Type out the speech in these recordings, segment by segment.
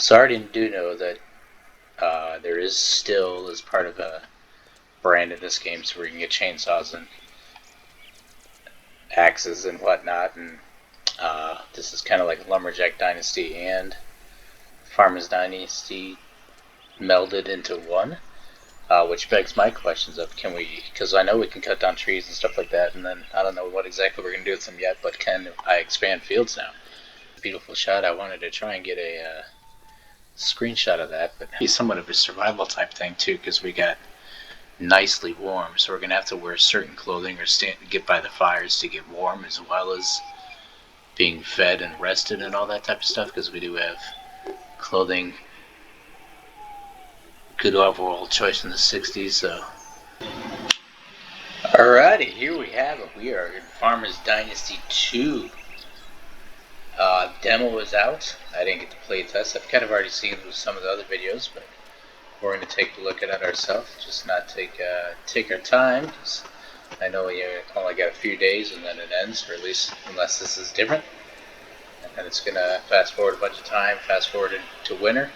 So I already do know that there is still, as part of a brand in this game, so where you can get chainsaws and axes and whatnot, and this is kind of like Lumberjack Dynasty and Farmers Dynasty melded into one, which begs my questions of, can we, because I know we can cut down trees and stuff like that, and then I don't know what exactly we're going to do with them yet, but can I expand fields now? Beautiful shot. I wanted to try and get a screenshot of that, but it's somewhat of a survival type thing too, because we got nicely warm, so we're gonna have to wear certain clothing or get by the fires to get warm, as well as being fed and rested and all that type of stuff, because we do have clothing. Good overall choice in the 60s. So alrighty, here we have it. We are in Farmers Dynasty 2. Demo is out. I didn't get to play test. I've kind of already seen some of the other videos, but we're going to take a look at it ourselves. Just not take our time. I know you only got a few days and then it ends, or at least unless this is different. And it's going to fast forward a bunch of time. Fast forward to winter.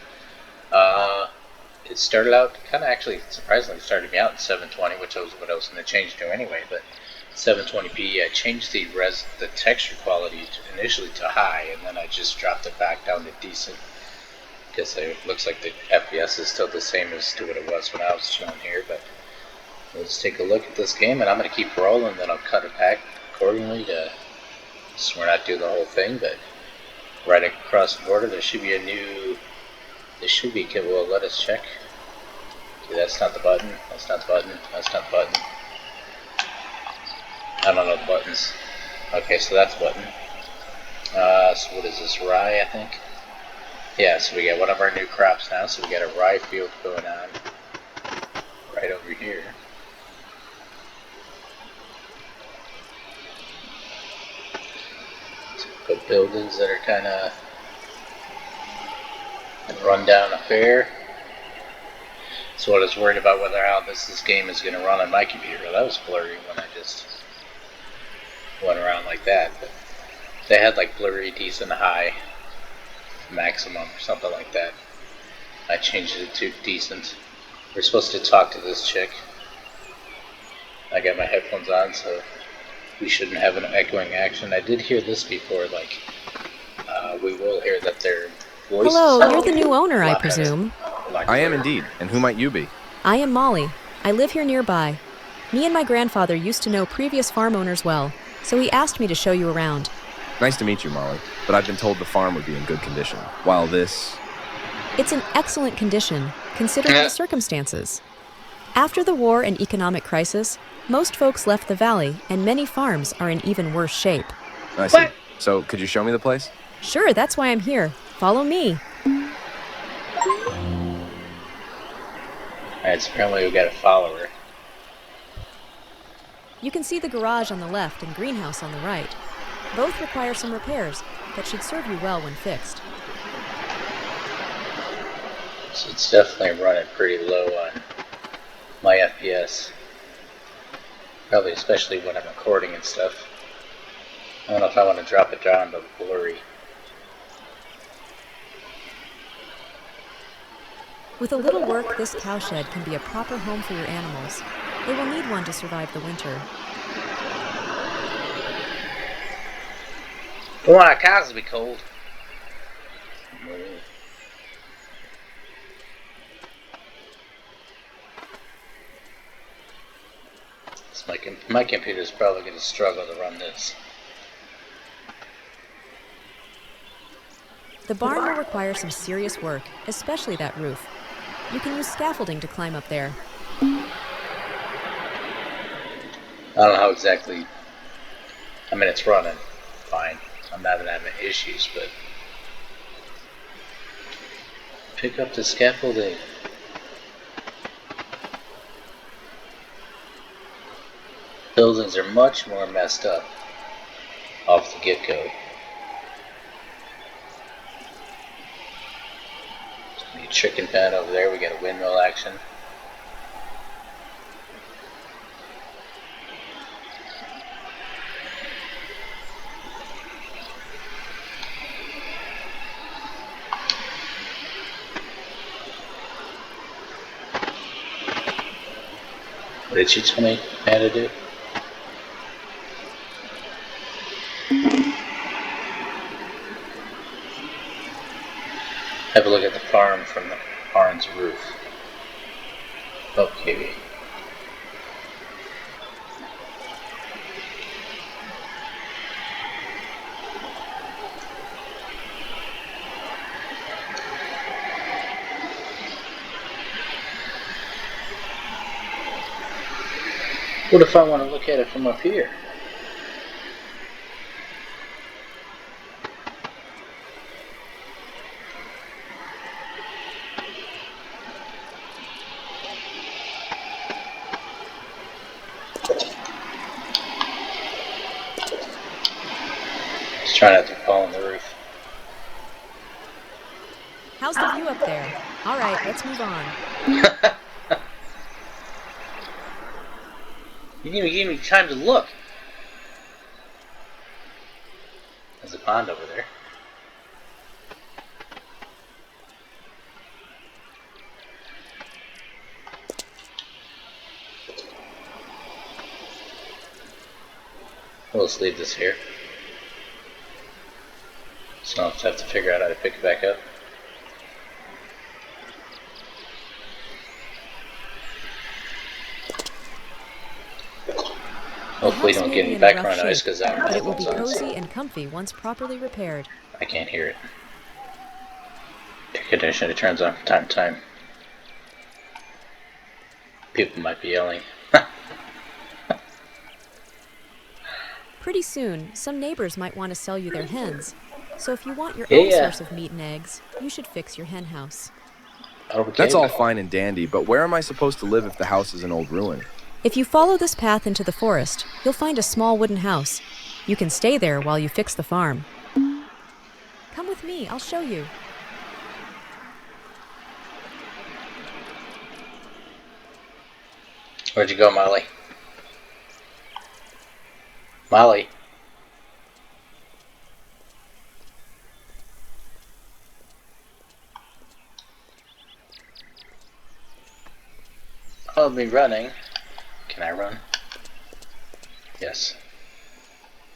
It started out kind of, actually surprisingly started me out in 720, which was what I was going to change to anyway, but 720p. I changed the texture quality initially to high, and then I just dropped it back down to decent, because it looks like the FPS is still the same as to what it was when I was showing here. But let's take a look at this game, and I'm going to keep rolling, then I'll cut it back accordingly to, so we're not doing the whole thing. But right across the border there should be a new, well, let us check. Okay, that's not the button, that's not the button, that's not the button. I don't know the buttons. Okay, so that's the button. So what is this, rye, I think? Yeah, so we got one of our new crops now, so we got a rye field going on right over here. Put buildings that are kind of run down affair. So what I was worried about, whether how this game is going to run on my computer. That was blurry when I just went around like that. But they had like blurry, decent, high, maximum, or something like that. I changed it to decent. We're supposed to talk to this chick. I got my headphones on, so we shouldn't have an echoing action. I did hear this before, like, we will hear that their voices. Hello, you're the new owner, I presume. I am indeed, and who might you be? I am Molly. I live here nearby. Me and my grandfather used to know previous farm owners well, so he asked me to show you around. Nice to meet you, Molly, but I've been told the farm would be in good condition, while this... It's in excellent condition, considering the circumstances. After the war and economic crisis, most folks left the valley, and many farms are in even worse shape. I see. So, could you show me the place? Sure, that's why I'm here. Follow me. Alright, so apparently we got a follower. You can see the garage on the left and greenhouse on the right. Both require some repairs that should serve you well when fixed. So it's definitely running pretty low on my FPS. Probably especially when I'm recording and stuff. I don't know if I want to drop it down to blurry. With a little work, this cowshed can be a proper home for your animals. They will need one to survive the winter. Don't want our cows to be cold. My computer's probably going to struggle to run this. The barn will require some serious work, especially that roof. You can use scaffolding to climb up there. I don't know how exactly. I mean, it's running fine. I'm not having issues, but pick up the scaffolding. Buildings are much more messed up off the get-go. Chicken pen over there, we got a windmill action. What did you tell me how to do? Have a look at the farm from the barn's roof. Okay. What if I want to look at it from up here? Just try not to fall on the roof. How's the view up there? All right, let's move on. You didn't even give me time to look. There's a pond over there. We'll just leave this here. So I'll have to figure out how to pick it back up. Hopefully don't get any background noise because I don't but it will have be headphones on. cozy and comfy once properly repaired. I can't hear it. Air conditioner turns on from time to time. People might be yelling. Pretty soon, some neighbors might want to sell you their hens. So if you want your Yeah, own yeah. source of meat and eggs, you should fix your hen house. Okay. That's all fine and dandy, but where am I supposed to live if the house is an old ruin? If you follow this path into the forest, you'll find a small wooden house. You can stay there while you fix the farm. Come with me, I'll show you. Where'd you go, Molly? Molly? I'll be running. Can I run? Yes.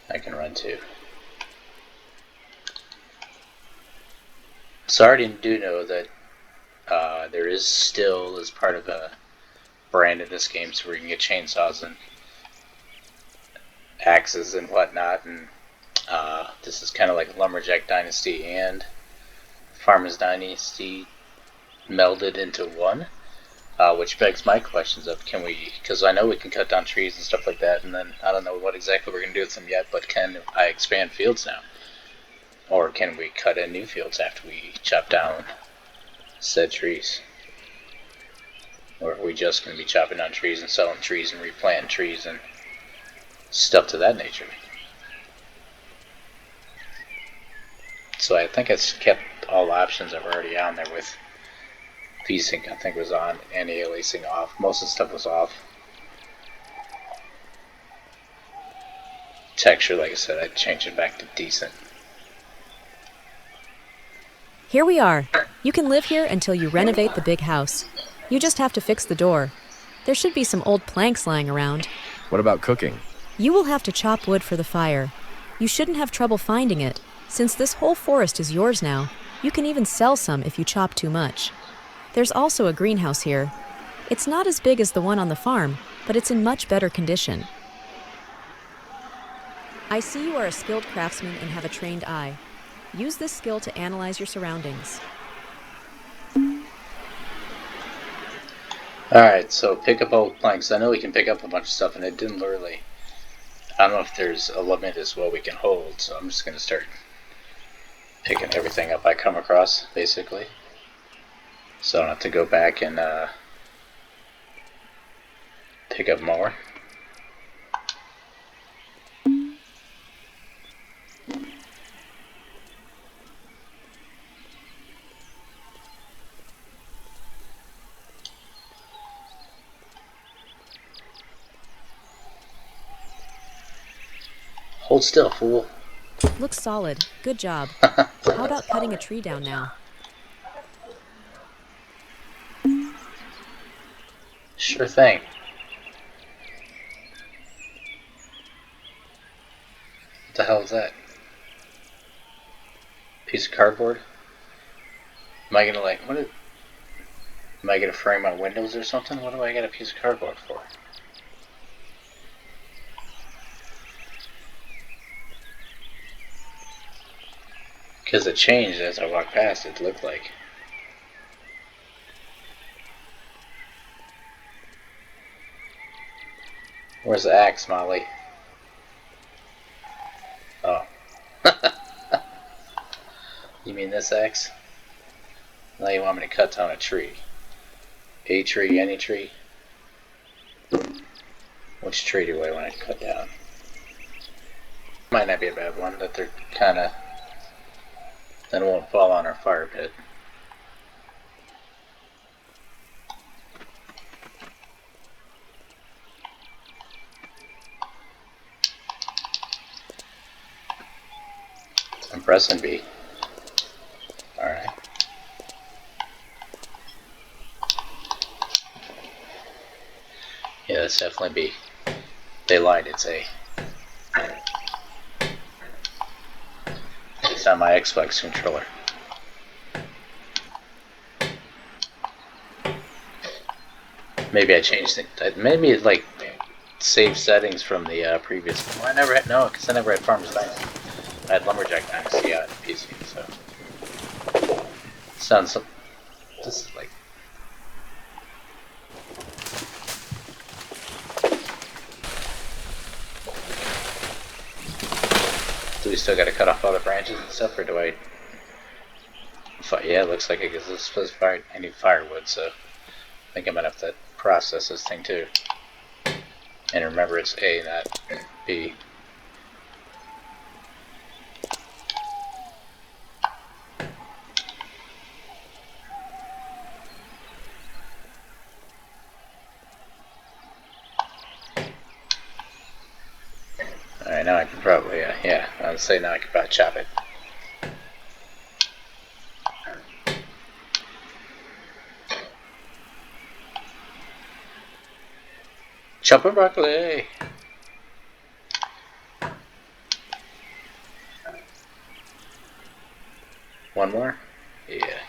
I can run too. So I already do know that there is still, as part of a brand in this game, so where you can get chainsaws and axes and whatnot, and this is kind of like Lumberjack Dynasty and Farmers Dynasty melded into one, which begs my questions of, can we, because I know we can cut down trees and stuff like that, and then I don't know what exactly we're going to do with them yet, but can I expand fields now? Or can we cut in new fields after we chop down said trees? Or are we just going to be chopping down trees and selling trees and replanting trees and stuff to that nature? So I think it's kept all options that were already on there with VSync, I think, was on, and aliasing off. Most of the stuff was off. Texture, like I said, I'd change it back to decent. Here we are. You can live here until you renovate the big house. You just have to fix the door. There should be some old planks lying around. What about cooking? You will have to chop wood for the fire. You shouldn't have trouble finding it. Since this whole forest is yours now, you can even sell some if you chop too much. There's also a greenhouse here. It's not as big as the one on the farm, but it's in much better condition. I see you are a skilled craftsman and have a trained eye. Use this skill to analyze your surroundings. Alright, so pick up old planks. I know we can pick up a bunch of stuff, and it didn't really... I don't know if there's a limit as what we can hold, so I'm just going to start picking everything up I come across, basically. So I don't have to go back and pick up more. Hold still, fool. Looks solid. Good job. How about cutting a tree down now? Sure thing. the hell is that? Piece of cardboard? Am I gonna am I gonna frame my windows or something? What do I get a piece of cardboard for? Because it changed as I walked past, it looked like. Where's the axe, Molly? Oh. You mean this axe? Now you want me to cut down a tree. A tree, any tree? Which tree do I want to cut down? Might not be a bad one, that they're kinda... then it won't fall on our fire pit. I'm pressing B. Alright. Yeah, that's definitely B. They lied, it's A. It's on my Xbox controller. Maybe I changed it. Maybe it like saved settings from the previous one. I never had, no, because I never had Farmers Dynasty. I had Lumberjack Dynasty on PC, so. Sounds, this is like. Do we still gotta cut off all the branches and stuff, or do I? Yeah, it looks like it gives this fire. I need firewood, so I think I'm gonna have to process this thing too. And remember, it's A, not B. Alright, now I can probably, yeah, I would say now I can probably chop it. Chop a broccoli! One more? Yeah.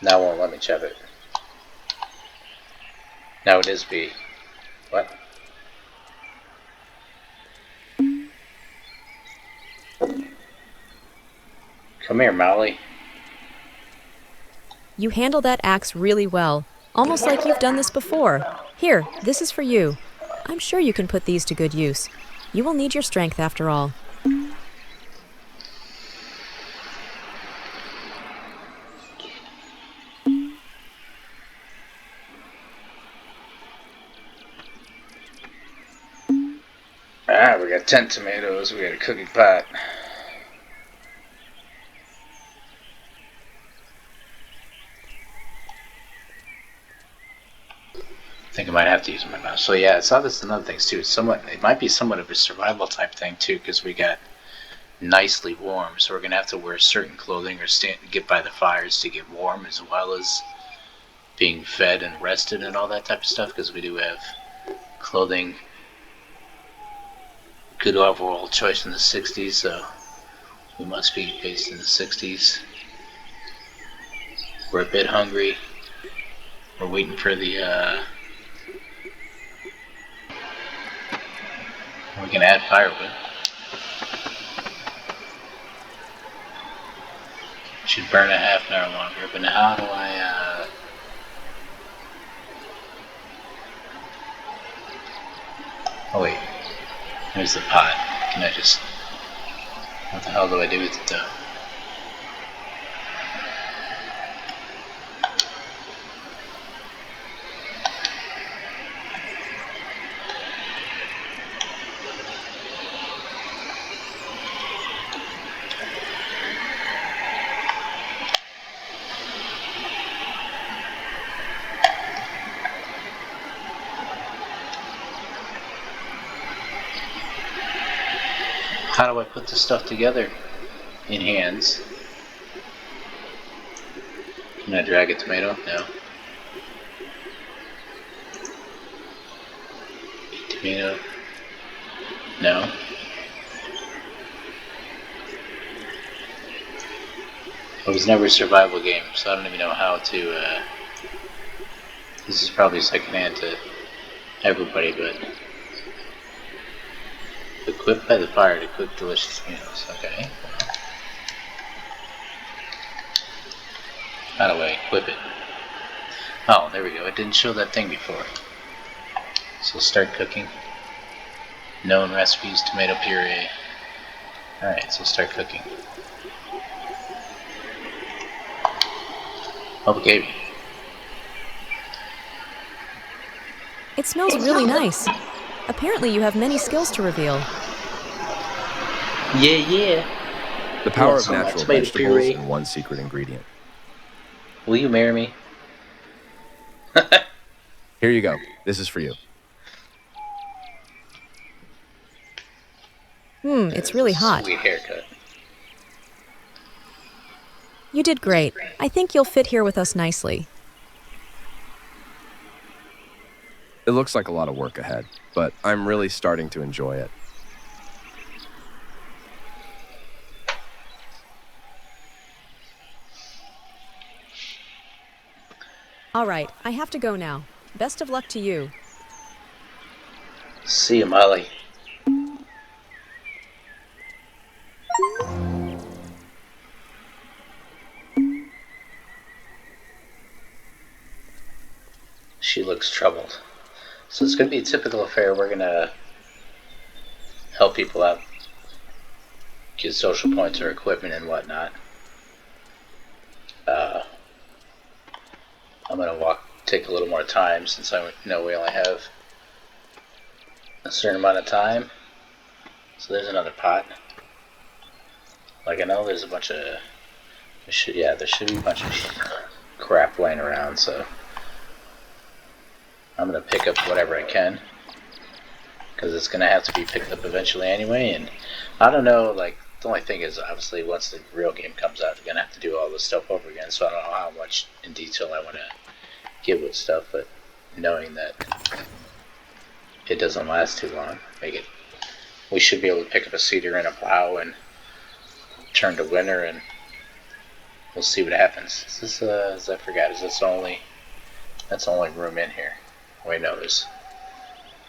Now it won't let me chop it. Now it is B. What? Come here, Molly. You handle that axe really well, almost like you've done this before. Here, this is for you. I'm sure you can put these to good use. You will need your strength after all. Ah, we got 10 tomatoes, we got a cooking pot. I think I might have to use my mouse. So yeah, it's obviously another thing too. It might be somewhat of a survival type thing too, because we got nicely warm. So we're gonna have to wear certain clothing or get by the fires to get warm, as well as being fed and rested and all that type of stuff. Because we do have clothing, good overall choice in the 60s. So we must be based in the 60s. We're a bit hungry. We're waiting for the. We can add firewood. Should burn a half an hour longer, but now how do I, oh wait, there's the pot. Can I just, what the hell do I do with it though? How do I put this stuff together in hands? Can I drag a tomato? No. Tomato? No. It was never a survival game, so I don't even know how to, this is probably secondhand to everybody, but equipped by the fire to cook delicious meals. Okay. How do I equip it? Oh, there we go. It didn't show that thing before. So start cooking. Known recipes, tomato puree. Alright, so start cooking. Okay. It smells really nice. Apparently you have many skills to reveal. Yeah. The power of some natural tomato vegetables puree? and one secret ingredient. Will you marry me? Here you go. This is for you. It's really hot. Sweet haircut. You did great. I think you'll fit here with us nicely. It looks like a lot of work ahead, but I'm really starting to enjoy it. All right, I have to go now. Best of luck to you. See you, Molly. She looks troubled. So it's going to be a typical affair. We're going to help people out, get social points or equipment and whatnot. I'm going to take a little more time since I know we only have a certain amount of time. So there's another pot. Like, I know there's a bunch of, there should be a bunch of crap laying around, so I'm going to pick up whatever I can, because it's going to have to be picked up eventually anyway. And I don't know, like, the only thing is, obviously, once the real game comes out, you're going to have to do all this stuff over again, so I don't know how much in detail I want to give with stuff, but knowing that it doesn't last too long, we should be able to pick up a seeder and a plow and turn to winter, and we'll see what happens. Is this, as I forgot, that's the only room in here? Wait, no, there's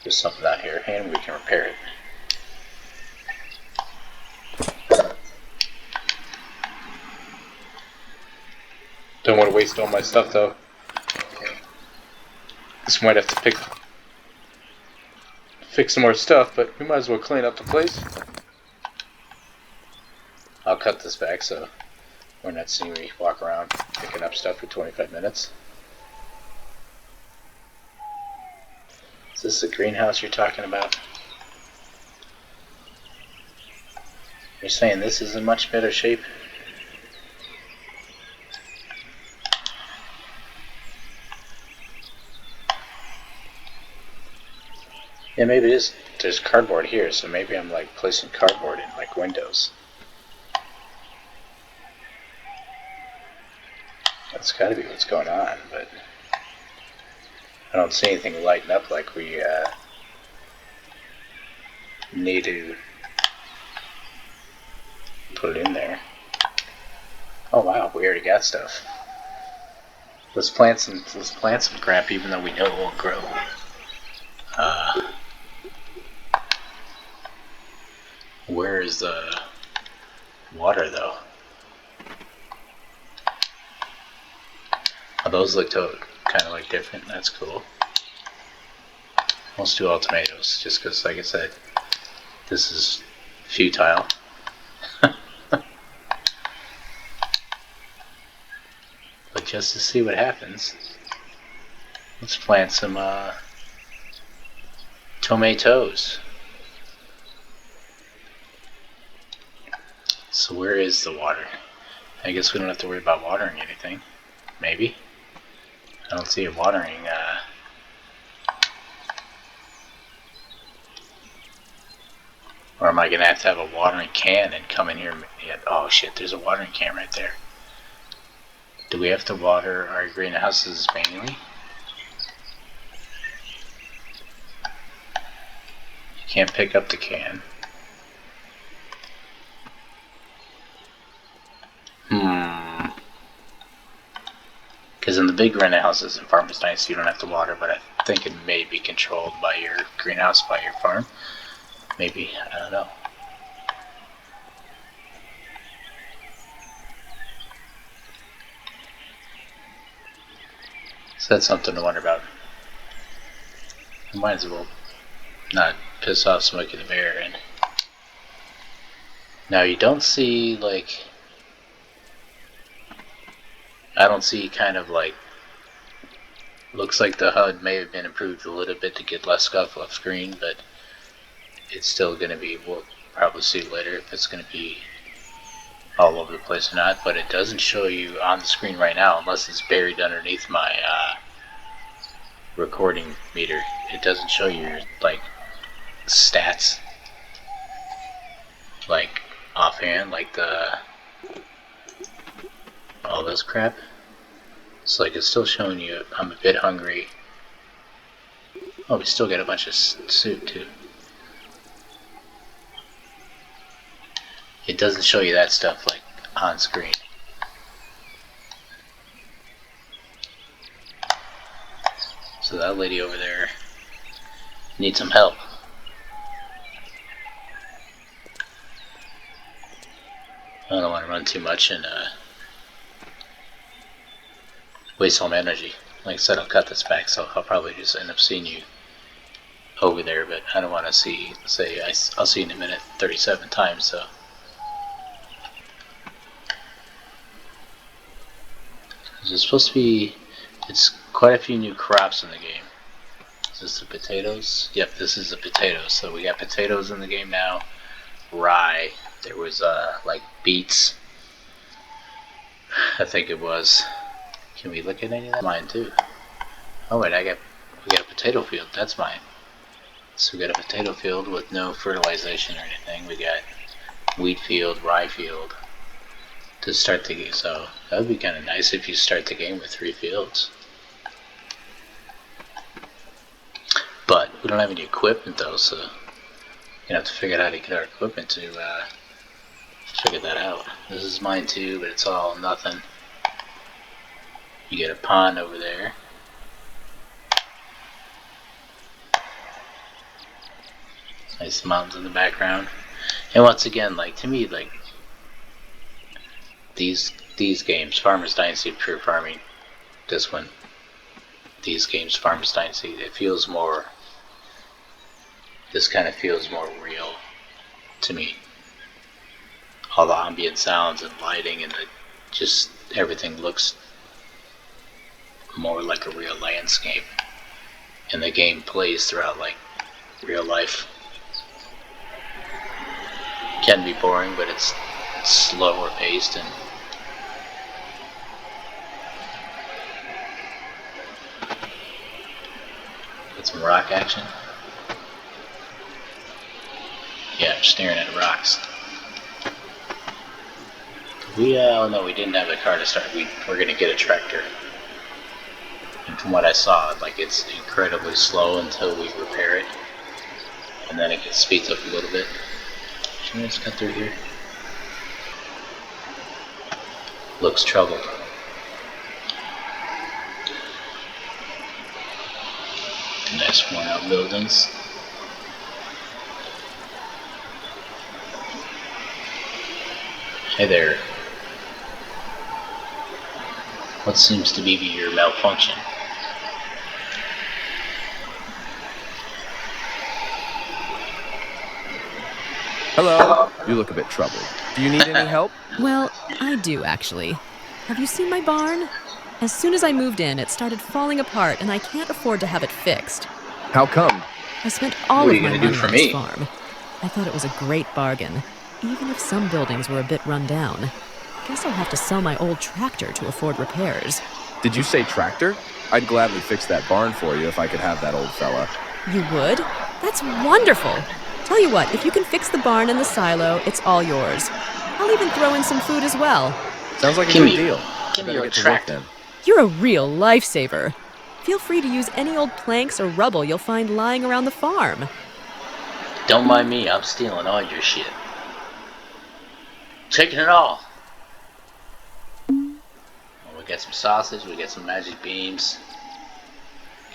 something out here, and we can repair it. Don't want to waste all my stuff, though. Just might have to fix some more stuff, but we might as well clean up the place. I'll cut this back so we're not seeing me walk around picking up stuff for 25 minutes. Is this the greenhouse you're talking about? You're saying this is in much better shape? Yeah, maybe it is. There's cardboard here, so maybe I'm like placing cardboard in like windows. That's gotta be what's going on, but I don't see anything lighting up like we need to put it in there. Oh wow, we already got stuff. Let's plant some crap, even though we know it won't grow. Where is the water, though? Oh, those look kind of like different. That's cool. Let's do all tomatoes, just because, like I said, this is futile. But just to see what happens, let's plant some tomatoes. So where is the water? I guess we don't have to worry about watering anything. Maybe. I don't see it watering. Or am I going to have a watering can and come in here? Oh shit, there's a watering can right there. Do we have to water our greenhouses manually? You can't pick up the can. Because in the big greenhouses in Farmers Dynasty you don't have to water, but I think it may be controlled by your greenhouse, by your farm. Maybe, I don't know. So that's something to wonder about. I might as well not piss off Smokey the Bear. And now you don't see, like, I don't see kind of like, looks like the HUD may have been improved a little bit to get less scuff off screen, but it's still going to be, we'll probably see later if it's going to be all over the place or not, but it doesn't show you on the screen right now unless it's buried underneath my recording meter. It doesn't show your like stats like offhand, like the all this crap. It's like it's still showing you I'm a bit hungry. Oh, we still got a bunch of soup too. It doesn't show you that stuff like on screen. So that lady over there needs some help. I don't want to run too much and waste all my energy. Like I said, I'll cut this back, so I'll probably just end up seeing you over there, but I don't want to say I'll see you in a minute 37 times, so. There's supposed to be, it's quite a few new crops in the game. Is this the potatoes? Yep, this is the potatoes. So we got potatoes in the game now. Rye. There was like beets. I think it was. Can we look at any of that? Mine too. Oh wait, we got a potato field. That's mine. So we got a potato field with no fertilization or anything. We got wheat field, rye field to start the game. So that would be kind of nice if you start the game with 3 fields. But we don't have any equipment though, so you're gonna have to figure out how to get our equipment to figure that out. This is mine too, but it's all nothing. You get a pond over there. Nice mountains in the background. And once again, like to me, like these games, Farmers Dynasty, Pure Farming, this one, these games, Farmers Dynasty, it feels more, this kind of feels more real to me. All the ambient sounds and lighting and just everything looks more like a real landscape. And the game plays throughout like real life. Can be boring, but it's slower paced and got some rock action. Yeah, I'm staring at rocks. Oh no, we didn't have a car to start. We're gonna get a tractor. And from what I saw, like it's incredibly slow until we repair it, and then it speeds up a little bit. Should we just cut through here? Looks troubled. Nice worn out buildings. Hey there. What seems to be your malfunction? Hello. You look a bit troubled. Do you need any help? Well, I do actually. Have you seen my barn? As soon as I moved in, it started falling apart and I can't afford to have it fixed. How come? I spent all What are of you my gonna do money for on this me? farm. I thought it was a great bargain, even if some buildings were a bit run down. Guess I'll have to sell my old tractor to afford repairs. Did you say tractor? I'd gladly fix that barn for you if I could have that old fella. You would? That's wonderful! Tell you what, if you can fix the barn and the silo, it's all yours. I'll even throw in some food as well. Sounds like a Give good me- deal. give me Better your get to work tractor. then. You're a real lifesaver. Feel free to use any old planks or rubble you'll find lying around the farm. Don't mind me, I'm stealing all your shit. Taking it all. Well, we got some sausage, we got some magic beans.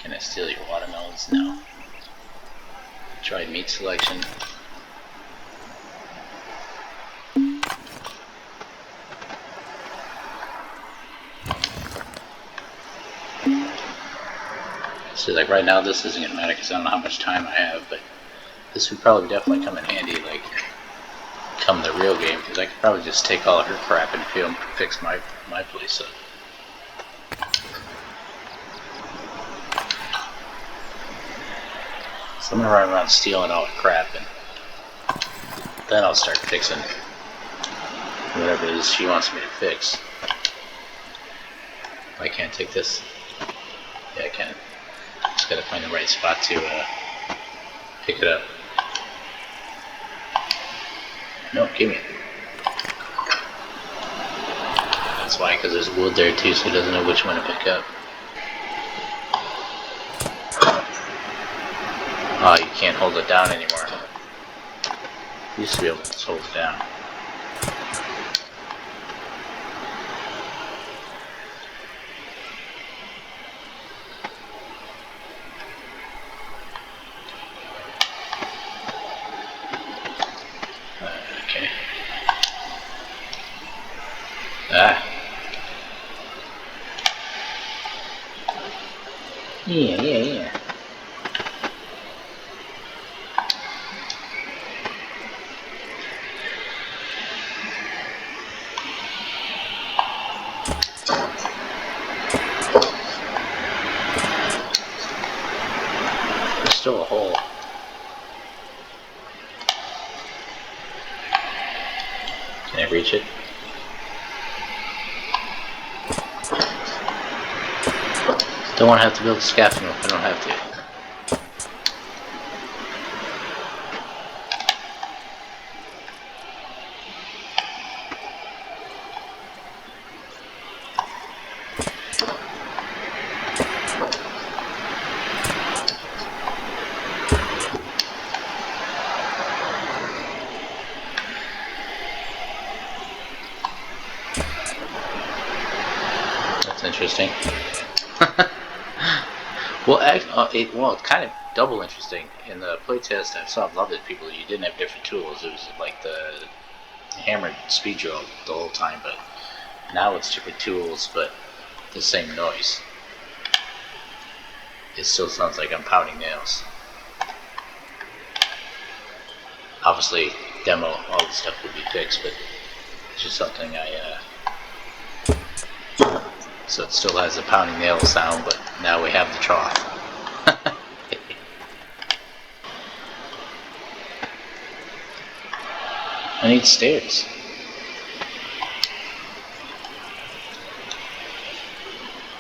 Can I steal your watermelons? No. Try meat selection. So like right now this isn't gonna matter because I don't know how much time I have, but this would probably definitely come in handy like come the real game, because I could probably just take all of her crap and fix my place up. So I'm gonna run around stealing all the crap, and then I'll start fixing whatever it is she wants me to fix. I can't take this. Yeah, I can. Just gotta find the right spot to pick it up. No, give me it. That's why, because there's wood there too, so he doesn't know which one to pick up. Oh, you can't hold it down anymore. You used to be able to just hold it down. Okay. Ah. Yeah. There's still a hole. Can I reach it? Don't want to have to build a scaffolding if I don't have to. That's interesting. Well, it's kind of double interesting. In the playtest, I saw a lot of people, you didn't have different tools. It was like the hammered speed drill the whole time, but now it's different tools, but the same noise. It still sounds like I'm pounding nails. Obviously, demo, all the stuff would be fixed, but it's just something so it still has a pounding nail sound, but now we have the trough. I need stairs.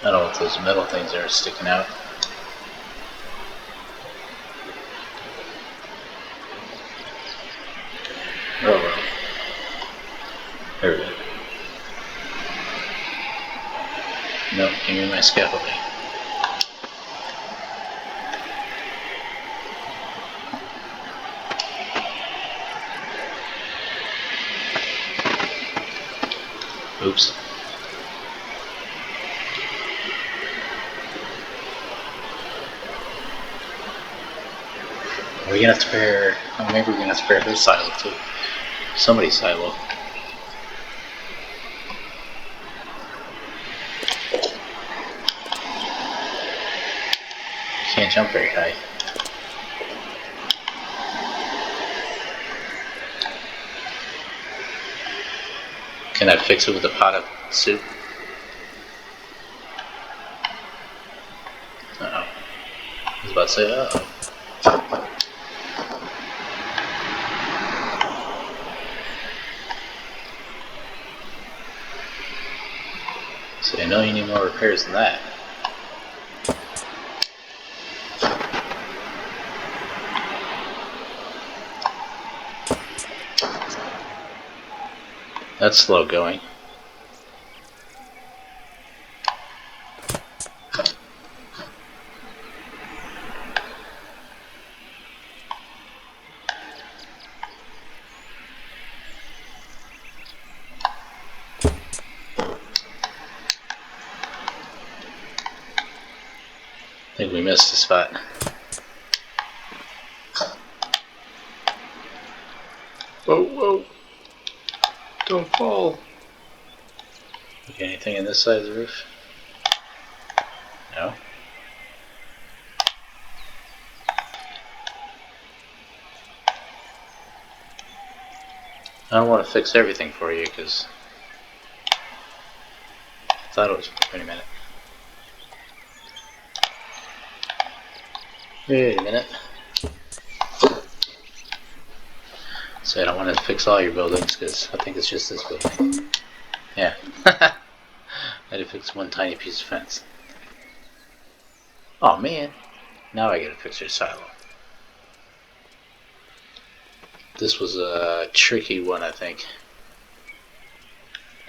I don't know what those metal things are sticking out. Railroad. There we go. Nope, give me my scaffolding. Oops. Are we gonna have to repair? Oh, maybe we're gonna have to repair her silo too. Somebody's silo. Can't jump very high. Can I fix it with a pot of soup? Uh-oh. I was about to say, uh-oh. So I know you need more repairs than that. That's slow going. I think we missed a spot. Whoa, whoa. Don't fall. Okay, anything in this side of the roof? No. I don't want to fix everything for you because I thought it was. Wait a minute. Wait a minute. So I don't want to fix all your buildings because I think it's just this building. Yeah. I had to fix one tiny piece of fence. Oh man. Now I gotta fix your silo. This was a tricky one, I think.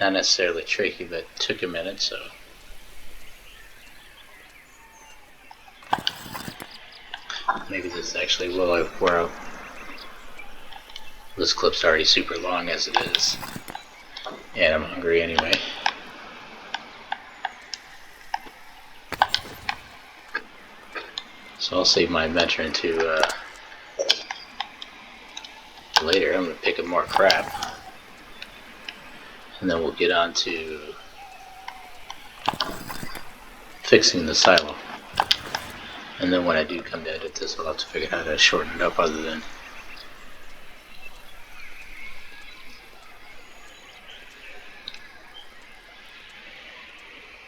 Not necessarily tricky, but took a minute, so. Maybe this actually will wear out. This clip's already super long as it is. And I'm hungry anyway. So I'll save my adventure into later. I'm going to pick up more crap. And then we'll get on to fixing the silo. And then when I do come to edit this, I'll have to figure out how to shorten it up other than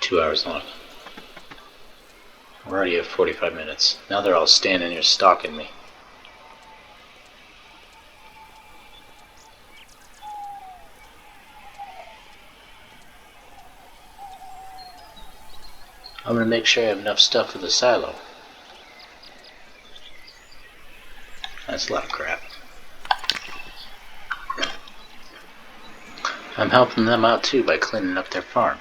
two hours long. We're already at 45 minutes. Now they're all standing here stalking me. I'm going to make sure I have enough stuff for the silo. That's a lot of crap. I'm helping them out too by cleaning up their farm.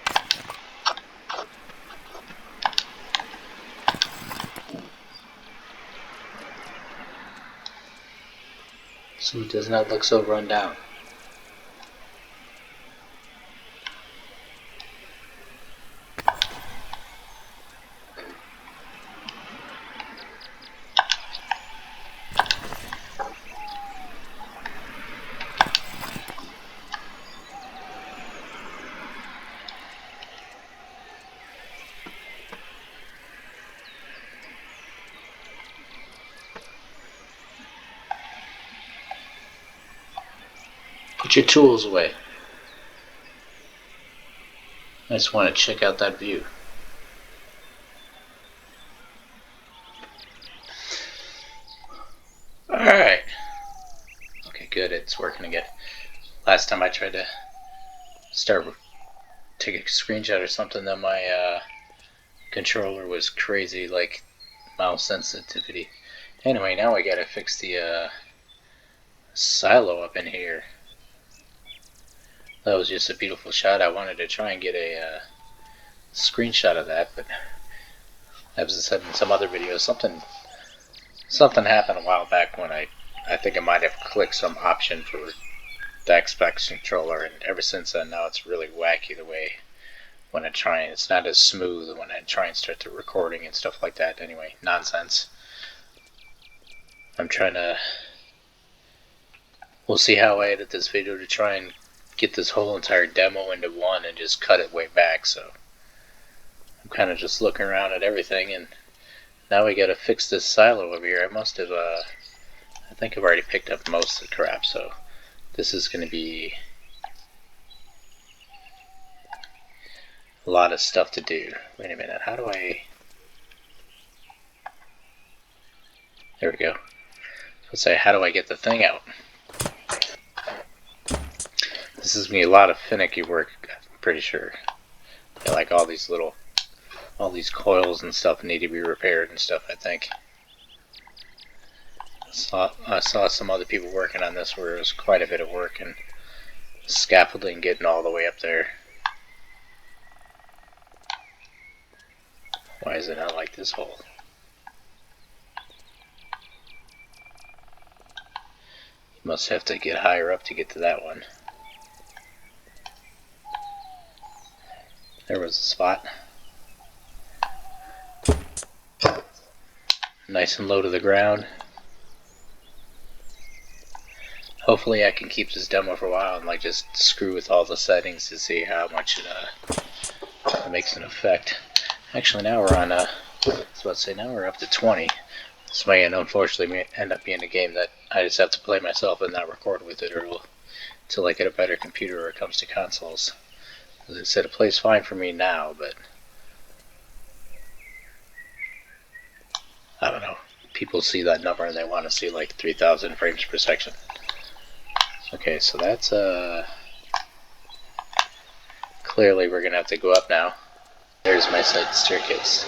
So it does not look so run down. Put your tools away. I just want to check out that view. Alright. Okay, good. It's working again. Last time I tried to take a screenshot or something, then my controller was crazy, like mouse sensitivity. Anyway, now I gotta fix the silo up in here. That was just a beautiful shot. I wanted to try and get a screenshot of that, but as I said in some other videos, something happened a while back when I think I might have clicked some option for the Xbox controller, and ever since then now it's really wacky the way when I try. It's not as smooth when I try and start the recording and stuff like that. Anyway, nonsense. I'm trying to. We'll see how I edit this video to try and get this whole entire demo into one and just cut it way back. So I'm kind of just looking around at everything, and now we got to fix this silo over here. I must have. I think I've already picked up most of the crap, so this is going to be a lot of stuff to do. Wait a minute, how do I... There we go. Let's say, how do I get the thing out? This is going to be a lot of finicky work, I'm pretty sure. Yeah, like all these coils and stuff need to be repaired and stuff, I think. I saw some other people working on this where it was quite a bit of work, and scaffolding getting all the way up there. Why is it not like this hole? You must have to get higher up to get to that one. There was a spot. Nice and low to the ground. Hopefully I can keep this demo for a while and like just screw with all the settings to see how much it makes an effect. Actually now we're on I was about to say now we're up to 20. This might unfortunately end up being a game that I just have to play myself and not record with it, or until I get a better computer or it comes to consoles. As I said, it plays fine for me now, but I don't know. People see that number and they want to see like 3,000 frames per second. Okay, so that's clearly we're gonna have to go up now. There's my side staircase.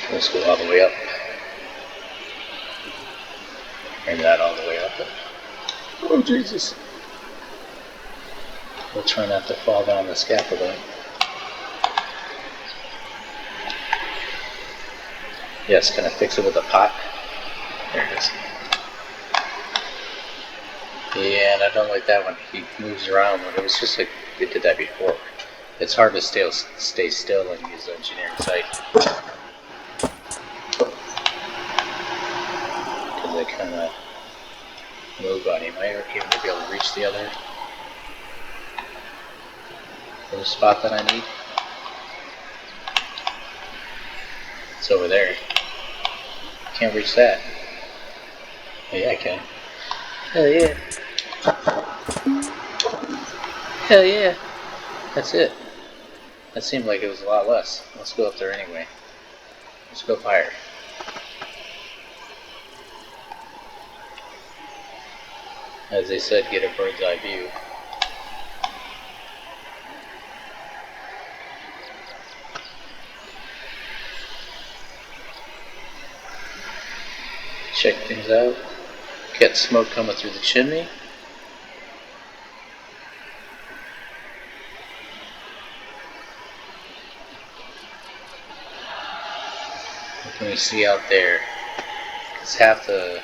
Let's go all the way up. Bring that all the way up. Oh Jesus! We'll try not to fall down the scaffolding. Yes, can I fix it with a pot? There it is. Yeah, and I don't like that one. He moves around when it was just like we did that before. It's hard to stay still and use the engineering site. Because they kind of move on him. I even to be able to reach the other spot that I need. It's over there. Can't reach that. Oh, yeah, I can. Hell yeah. Hell yeah. That's it. That seemed like it was a lot less. Let's go up there anyway. Let's go higher. As they said, get a bird's eye view. Check things out. Get smoke coming through the chimney. What can we see out there? It's half the...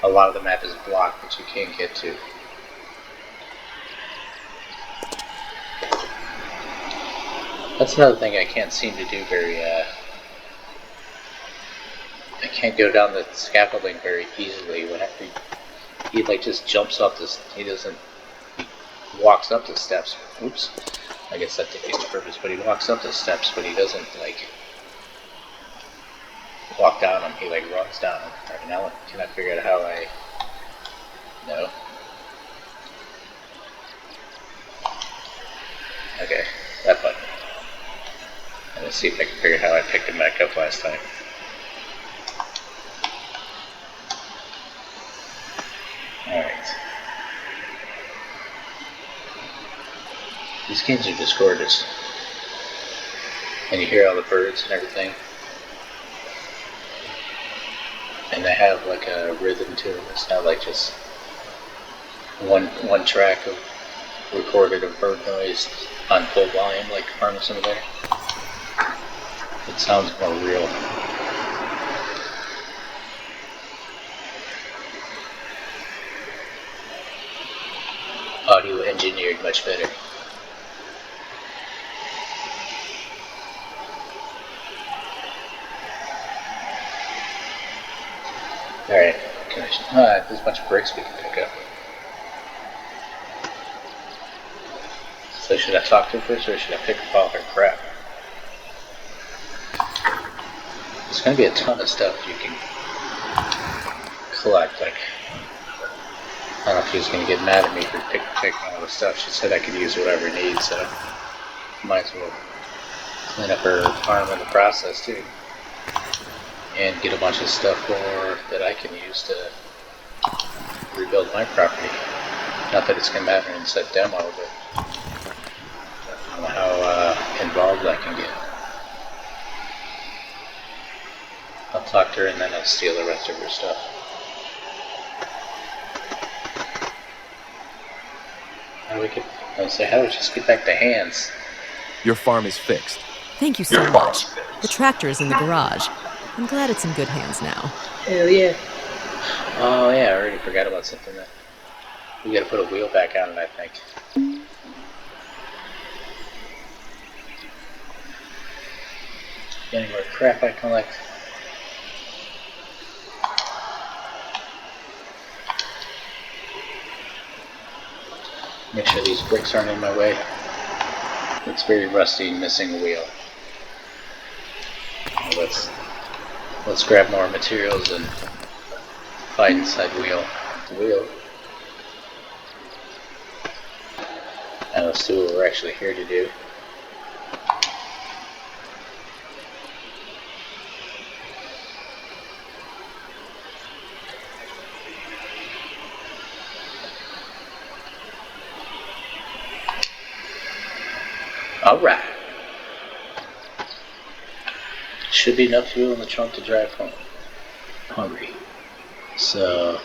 A lot of the map is blocked, but you can't get to. That's another thing I can't seem to do very, I can't go down the scaffolding very easily. Whenever he like just jumps up this, he walks up the steps. Oops, I guess that defeats the purpose, but he walks up the steps, but he doesn't like walk down them, he like runs down them. Right, now can I figure out how I... No. Okay, that button. Let's see if I can figure out how I picked him back up last time. Alright. These games are just gorgeous. And you hear all the birds and everything. And they have like a rhythm to them. It's not like just one track of recorded of bird noise on full volume like Harness over there. It sounds more real. Audio engineered much better. Alright, there's a bunch of bricks we can pick up. So should I talk to her first, or should I pick up all her crap? There's going to be a ton of stuff you can collect. Like, I don't know if she's going to get mad at me for picking all the stuff. She said I could use whatever I need, so might as well clean up her farm in the process too. And get a bunch of stuff that I can use to rebuild my property. Not that it's going to matter in said demo, but I don't know how involved I can get. I'll talk to her and then I'll steal the rest of her stuff. How do we get... I was say, how do we just get back to hands? Your farm is fixed. Thank you so much. The tractor is in the garage. I'm glad it's in good hands now. Hell yeah. Oh yeah, I already forgot about something there. We gotta put a wheel back on it, I think. Any more crap I collect? Make sure these bricks aren't in my way. It's very rusty and missing a wheel. Well, let's grab more materials and fight inside wheel. And let's do what we're actually here to do. Alright. Should be enough fuel in the trunk to drive home. Hungry. So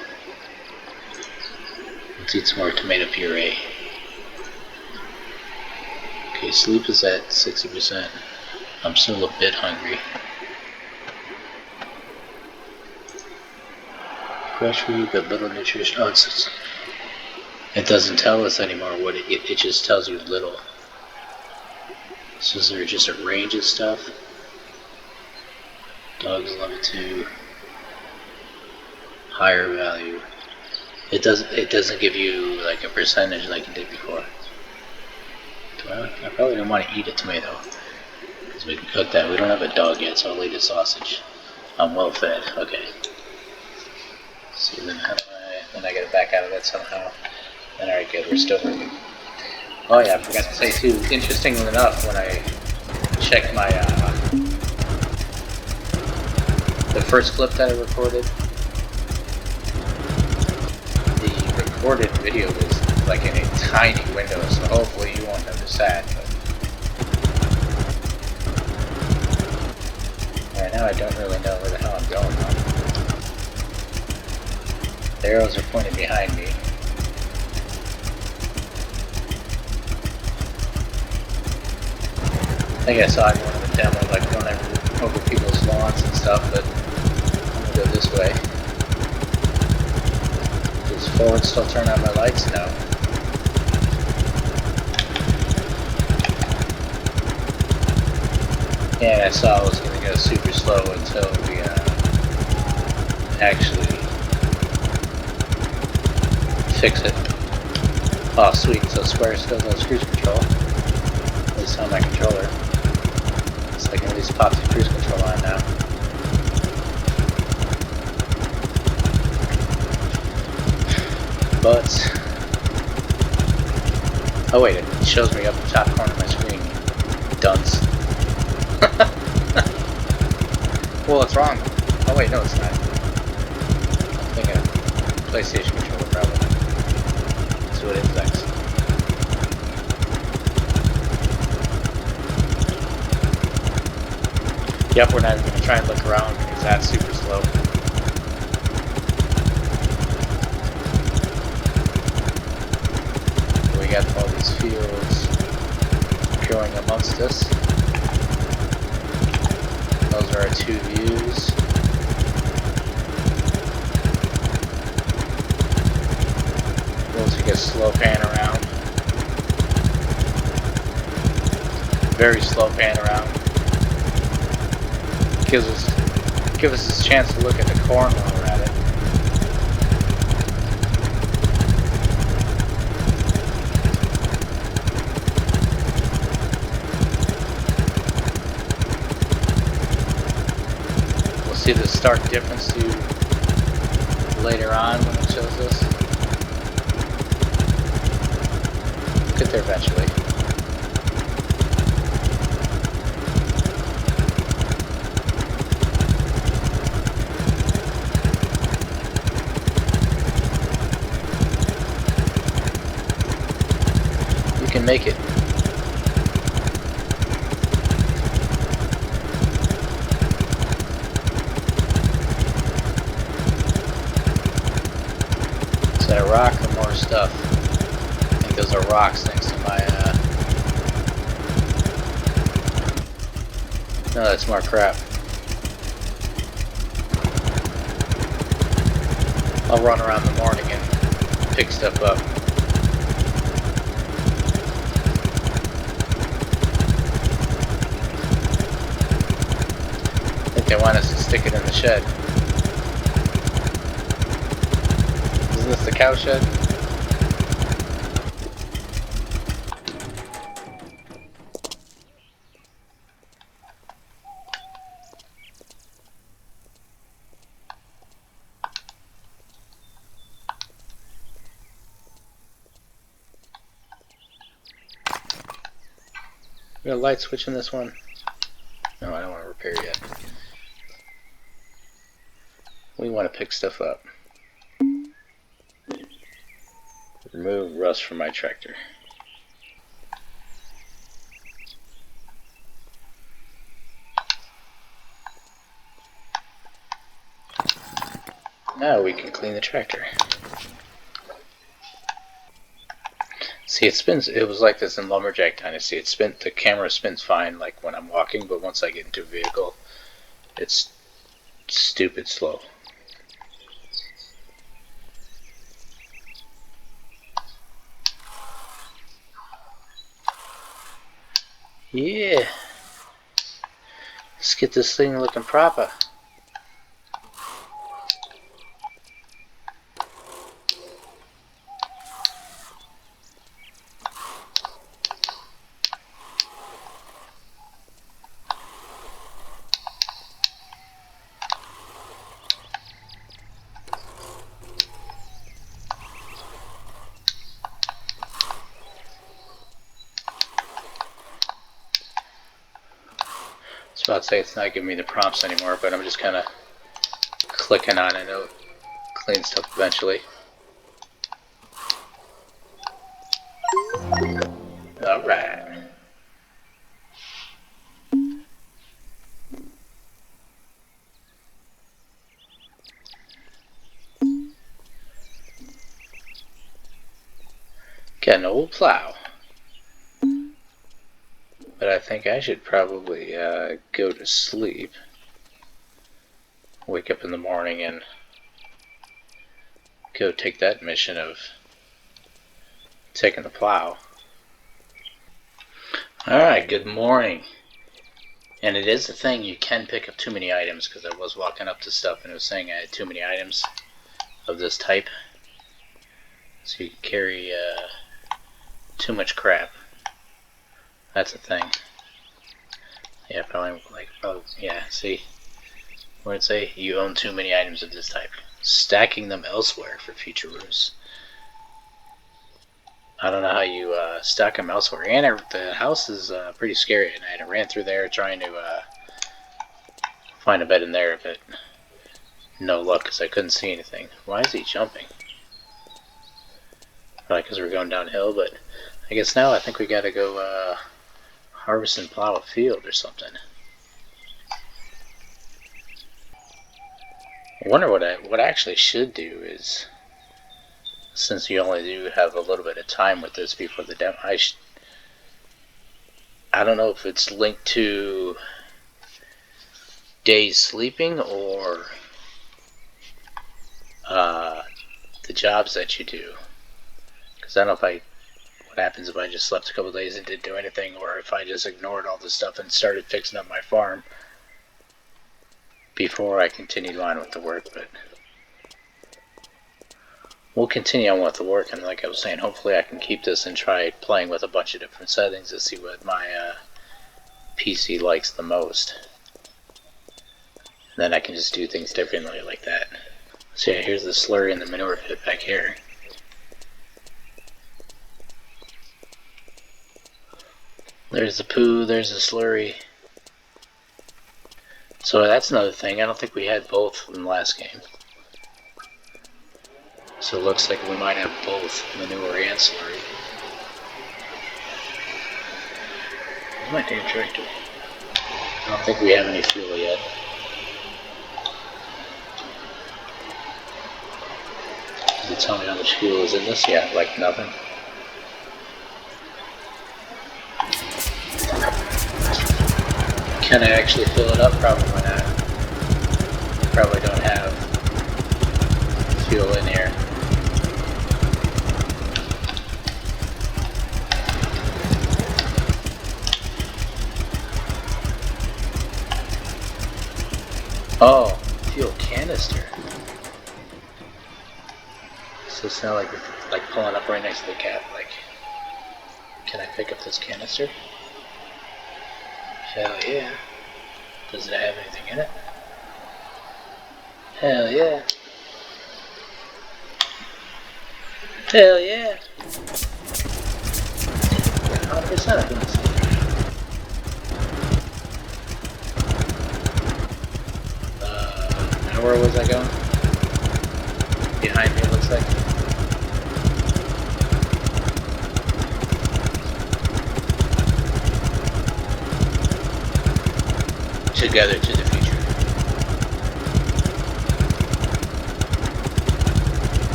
let's eat some more tomato puree. Okay, sleep is at 60%. I'm still a bit hungry. Fresh food, but little nutrition. Oh, it doesn't tell us anymore what it just tells you little. So is there just a range of stuff? Dogs level 2. Higher value. It doesn't give you like a percentage like it did before. Well, I probably don't want to eat a tomato because we can cook that. We don't have a dog yet, so I'll eat a sausage. I'm well fed. Okay. So then how do I gotta back out of that somehow. Then alright, good. We're still moving. Oh yeah, I forgot to say too, interestingly enough, when I checked my, the first clip that I recorded, the recorded video was like in a tiny window, so hopefully you won't notice that. Right now I don't really know where the hell I'm going now. The arrows are pointing behind me. I think I saw it in one of the demo, like going over people's lawns and stuff, but I'm gonna go this way. Does forward still turn on my lights? No. And I saw I was gonna go super slow until we actually fix it. Oh sweet, so square still does cruise control. At least on my controller. So I can at least pop the cruise control on now. But oh wait, it shows me up the top corner of my screen. Dunce. Well, it's wrong. Oh wait, no, it's not. I'm thinking of PlayStation controller probably. So it is X. Yep, we're not even going to try and look around because that's super slow. We got all these fields growing amongst us. Those are our two views. We'll take a slow pan around. Very slow pan around. Gives us a chance to look at the corn while we're at it. We'll see the stark difference to later on when it shows us. We'll get there eventually. Make it. rock or more stuff? I think those are rocks next to my, no, that's more crap. I'll run around in the morning and pick stuff up. I think they want us to stick it in the shed. Isn't this the cow shed? We got a light switch in this one. No, I don't want to repair yet. We want to pick stuff up. Remove rust from my tractor. Now we can clean the tractor. See, it spins. It was like this in Lumberjack Dynasty. The camera spins fine, like when I'm walking, but once I get into a vehicle, it's stupid slow. Yeah. Let's get this thing looking proper. I was about to say it's not giving me the prompts anymore, but I'm just kind of clicking on it. It'll clean stuff eventually. Alright. Got an old plow. But I think I should probably go to sleep. Wake up in the morning and go take that mission of taking the plow. Alright, good morning. And it is a thing, you can pick up too many items, because I was walking up to stuff and it was saying I had too many items of this type. So you can carry too much crap. That's a thing. Yeah, probably yeah, see? What did it say? You own too many items of this type. Stacking them elsewhere for future use. I don't know how you stack them elsewhere. And the house is pretty scary at night. I ran through there trying to find a bed in there, but no luck because I couldn't see anything. Why is he jumping? Probably because we're going downhill, but I guess now I think we gotta go harvest and plow a field or something. I wonder what I actually should do is, since you only do have a little bit of time with this before the demo, I don't know if it's linked to days sleeping or the jobs that you do. Because I don't know what happens if I just slept a couple days and didn't do anything, or if I just ignored all this stuff and started fixing up my farm before I continued on with the work. But we'll continue on with the work, and like I was saying, hopefully I can keep this and try playing with a bunch of different settings to see what my PC likes the most. And then I can just do things differently like that. So yeah, here's the slurry and the manure pit back here. There's the poo, there's the slurry. So that's another thing, I don't think we had both in the last game. So it looks like we might have both manure and slurry. Where's my damn tractor? I don't think we have any fuel yet. you tell me how much fuel is in this? Yeah, like nothing. Can I actually fill it up? Probably not. Probably don't have fuel in here. Oh, fuel canister. So it's not like pulling up right next to the cap. Like, can I pick up this canister? Hell yeah. Does it have anything in it? Hell yeah. Hell yeah. 100% of this. Now where was I going? Behind me, it looks like. Together to the future.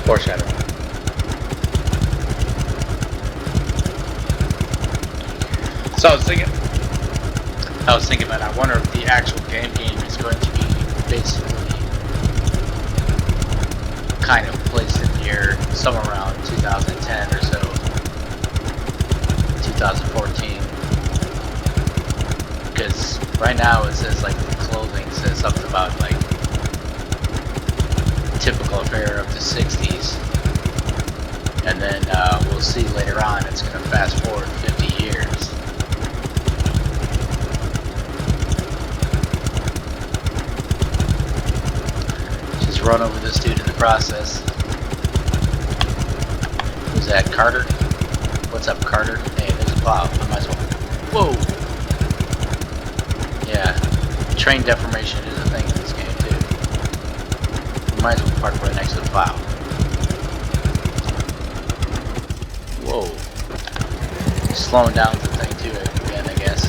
Foreshadowing. So I was thinking about, I wonder if the actual game is going to be basically kind of placed in here somewhere around 2010 or so, 2014. Because right now it says like the clothing says something about like typical affair of the 60s, and then we'll see later on it's going to fast forward 50 years. Just run over this dude in the process. Who's that? Carter? What's up, Carter? Hey, there's a plow. I might as well. Whoa! Yeah, train deformation is a thing in this game too. We might as well park right next to the plow. Whoa. Slowing down the thing too again, I guess.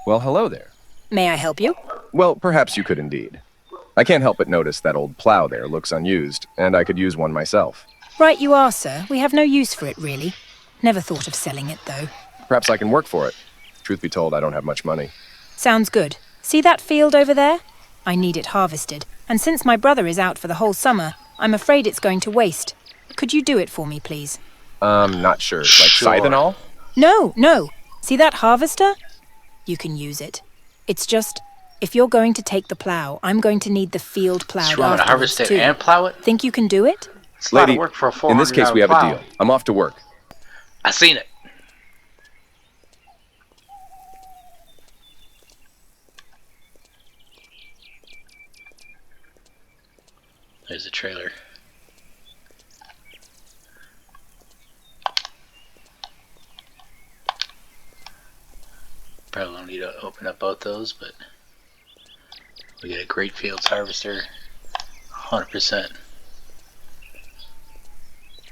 Well, hello there. May I help you? Well, perhaps you could indeed. I can't help but notice that old plow there looks unused, and I could use one myself. Right you are, sir. We have no use for it, really. Never thought of selling it, though. Perhaps I can work for it. Truth be told, I don't have much money. Sounds good. See that field over there? I need it harvested, and since my brother is out for the whole summer, I'm afraid it's going to waste. Could you do it for me, please? Not sure. Like scythe and all? No. See that harvester? You can use it. It's just, if you're going to take the plow, I'm going to need the field plowed So you want to afterwards, harvest it too. and plow it? Think you can do it? It's a lot Lady, of work for a $400 in this case we have plow. a deal. I'm off to work. I seen it. There's a trailer. Probably don't need to open up both those, but we get a great fields harvester, 100%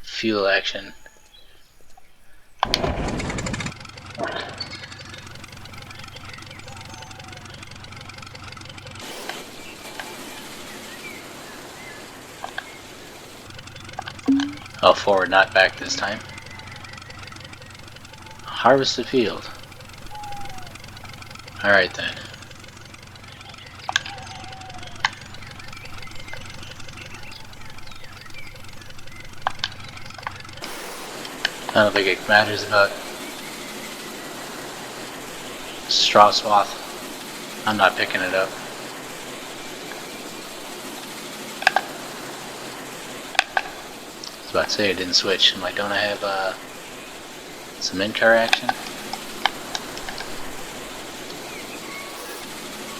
fuel action. Oh, forward, not back this time. Harvest the field. Alright then. I don't think it matters about straw swath. I'm not picking it up. I was about to say I didn't switch. I'm like, don't I have some in-car action?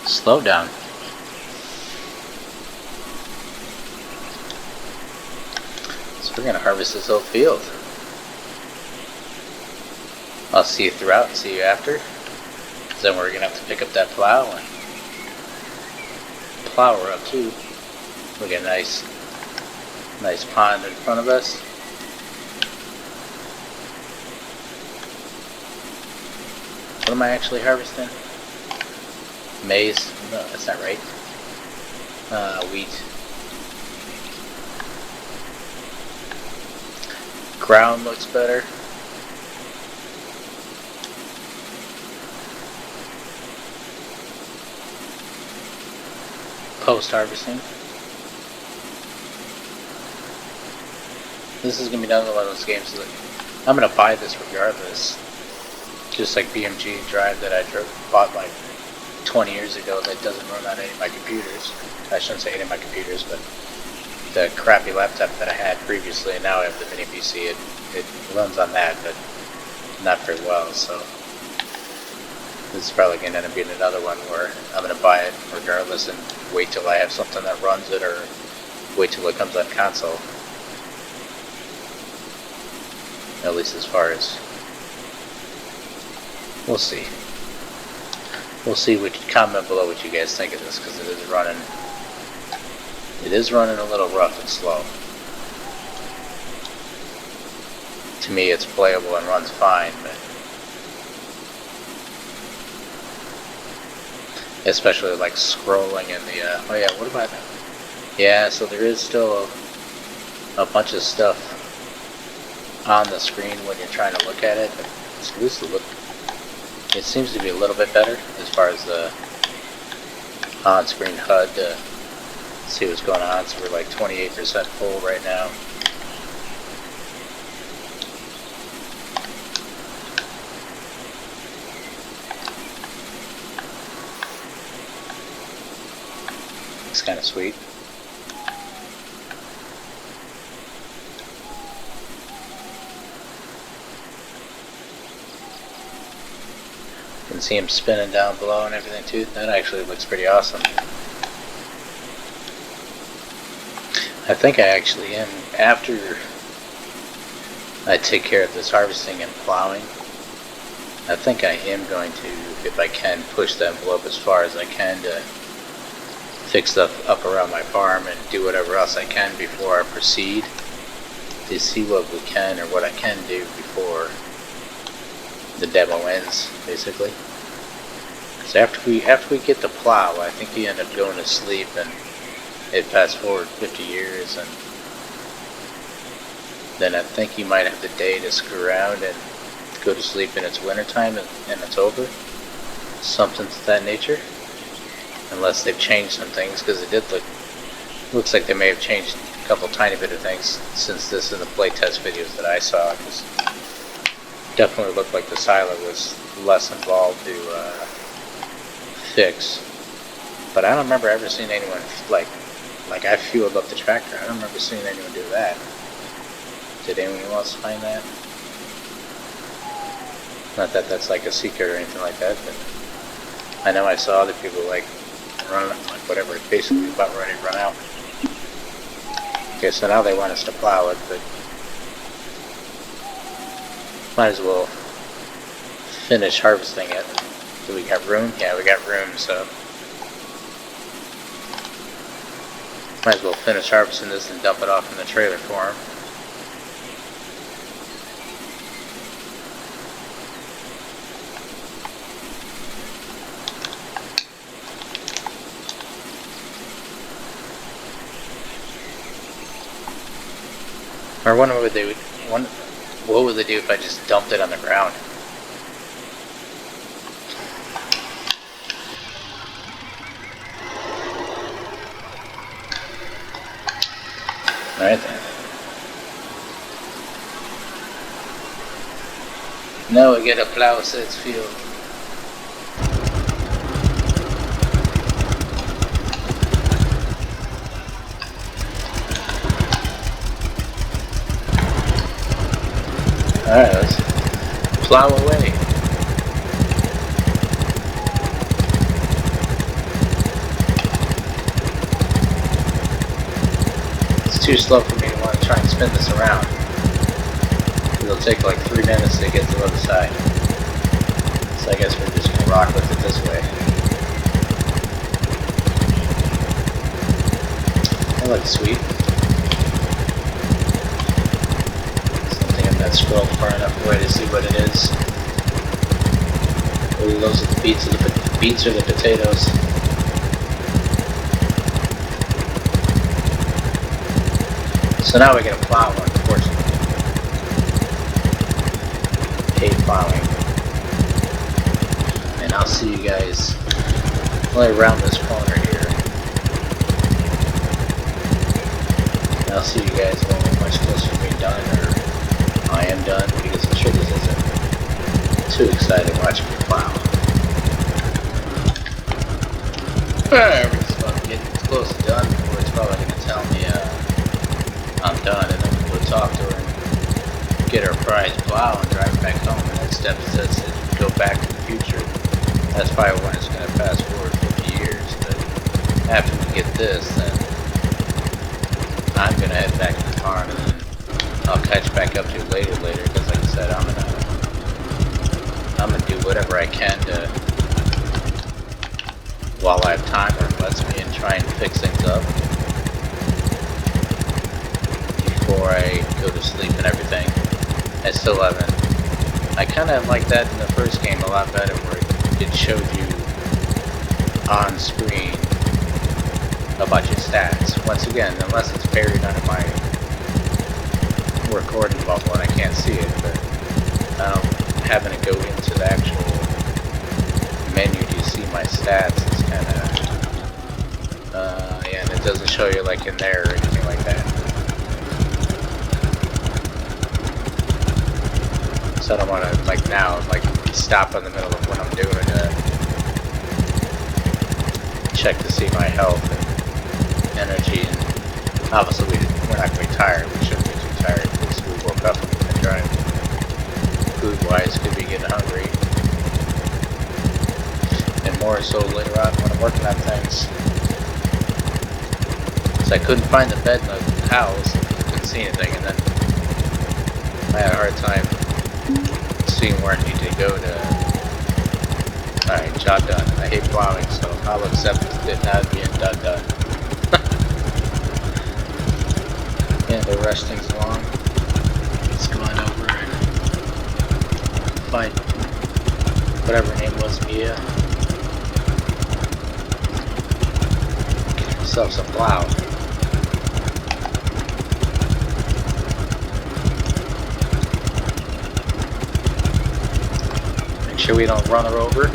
Slow down. So we're gonna harvest this whole field. I'll see you throughout and see you after. Then we're gonna have to pick up that plow and plow her up too. Look at nice pond in front of us. What am I actually harvesting? Maize? No, that's not right. wheat. Ground looks better. Post-harvesting. This is going to be another one of those games that I'm going to buy this regardless. Just like BMG Drive that I bought like 20 years ago that doesn't run on any of my computers. I shouldn't say any of my computers, but the crappy laptop that I had previously, and now I have the mini PC. It runs on that, but not very well, so this is probably going to end up being another one where I'm going to buy it regardless and wait till I have something that runs it, or wait till it comes on console. At least as far as... we'll see. We'll see. Comment below what you guys think of this, because it is running... it is running a little rough and slow. To me, it's playable and runs fine, but... especially like scrolling in the... oh yeah, what about... yeah, so there is still a bunch of stuff on the screen when you're trying to look at it, but it's loosely look. It seems to be a little bit better as far as the on-screen HUD to see what's going on. So we're like 28% full right now. It's kind of sweet. You can see him spinning down below and everything too. That actually looks pretty awesome. I think I actually am, after I take care of this harvesting and plowing, I think I am going to, if I can, push the envelope as far as I can to fix stuff up around my farm and do whatever else I can before I proceed, to see what we can or what I can do before the demo ends, basically. So after we get the plow, I think you end up going to sleep, and it fast forward 50 years, and then I think you might have the day to screw around and go to sleep in its wintertime and it's over. Something to that nature. Unless they've changed some things, because it did looks like they may have changed a couple tiny bit of things since this in the playtest videos that I saw, because definitely looked like the silo was less involved to fix. But I don't remember ever seeing anyone like I fueled up the tractor. I don't remember seeing anyone do that. Did anyone else find that? Not that that's like a secret or anything like that, but I know I saw other people like run, like whatever, it's basically about ready to run out. Okay, so now they want us to plow it, but might as well finish harvesting it. Do we got room? Yeah, we got room, so might as well finish harvesting this and dump it off in the trailer for him. I wonder what they would. What would they do if I just dumped it on the ground? Alright then. Now we get a plow sets field. Alright, let's plow away. It's too slow for me to want to try and spin this around. It'll take like 3 minutes to get to the other side. So I guess we're just going to rock with it this way. That looks sweet. Not scrolled far enough away to see what it is. Ooh, those are the beets or the potatoes. So now we get a plow, unfortunately. Hate plowing. And I'll see you guys right around this corner here. And I'll see you guys when we're much closer to being done, or I am done, because I'm sure this isn't too exciting watching me plow. Alright, we're just about to get close to done before it's probably going to tell me I'm done, and then we go talk to her and get our prize plow and drive back home. And that step says to go back to the future. That's probably when it's going to fast forward 50 years. But after we get this, then I'm going to head back to the farm, and then I'll catch back up to you later, because like I said, I'm gonna do whatever I can to, while I have time or lets me, and try and fix things up before I go to sleep and everything. I still haven't. I kind of like that in the first game a lot better, where it showed you on screen about your stats. Once again, unless it's buried under my recording bubble and I can't see it, but having to go into the actual menu to see my stats is kind of yeah, and it doesn't show you like in there or anything like that. So I don't want to like now like stop in the middle of what I'm doing to check to see my health and energy, and obviously we're not going to be tired. We shouldn't be too tired because we woke up and we've been driving. Food wise, could be getting hungry, and more so later on when I'm working on things. So I couldn't find the bed in the house, I couldn't see anything, and then I had a hard time seeing where I needed to go to. Alright, job done. I hate plowing, so I'll accept it not being done. Yeah, to rush things along. Let's go on over and find whatever her name was, Mia. Get myself some plow. Make sure we don't run her over.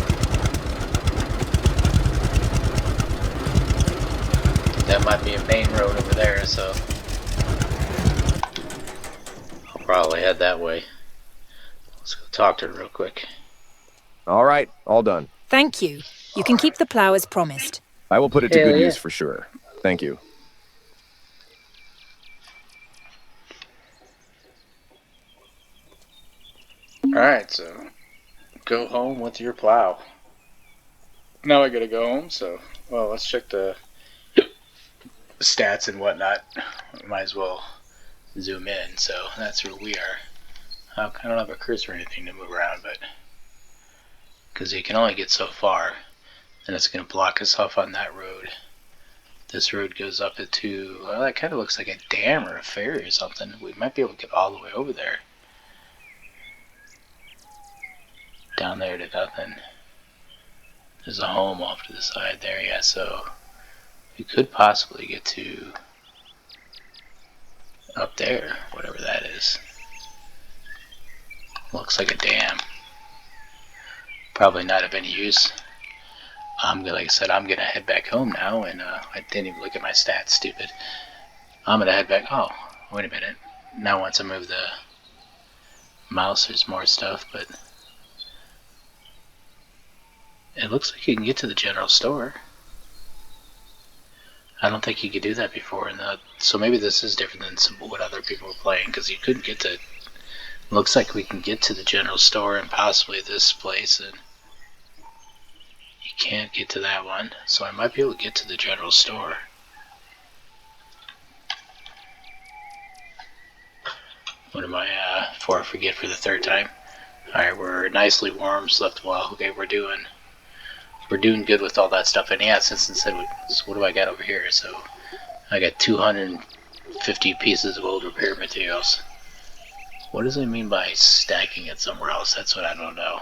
That might be a main road over there, so I'll probably head that way. Let's go talk to her real quick. All right, all done. Thank you. You can keep the plough as promised. I will put it to Hell good yeah. use for sure. Thank you. Alright, so go home with your plow. Now I gotta go home, so, well, let's check the stats and whatnot. Might as well zoom in, so that's where we are. I don't have a cursor or anything to move around, but because you can only get so far, and it's going to block us off on that road. This road goes up into, well, that kind of looks like a dam or a ferry or something. We might be able to get all the way over there. Down there to nothing. There's a home off to the side there, yeah, so we could possibly get to up there, whatever that is. Looks like a dam. Probably not of any use. Like I said, I'm gonna head back home now, and I didn't even look at my stats, stupid. I'm gonna head back. Oh, wait a minute. Now once I move the mouse, there's more stuff, but it looks like you can get to the general store. I don't think you could do that before, so maybe this is different than what other people were playing, because you couldn't get to. Looks like we can get to the general store and possibly this place, and you can't get to that one, so I might be able to get to the general store. What am I, before I forget for the third time? Alright, we're nicely warm, slept well. Okay, we're doing good with all that stuff. And yeah, since it said, what do I got over here? So I got 250 pieces of old repair materials. What does it mean by stacking it somewhere else? That's what I don't know.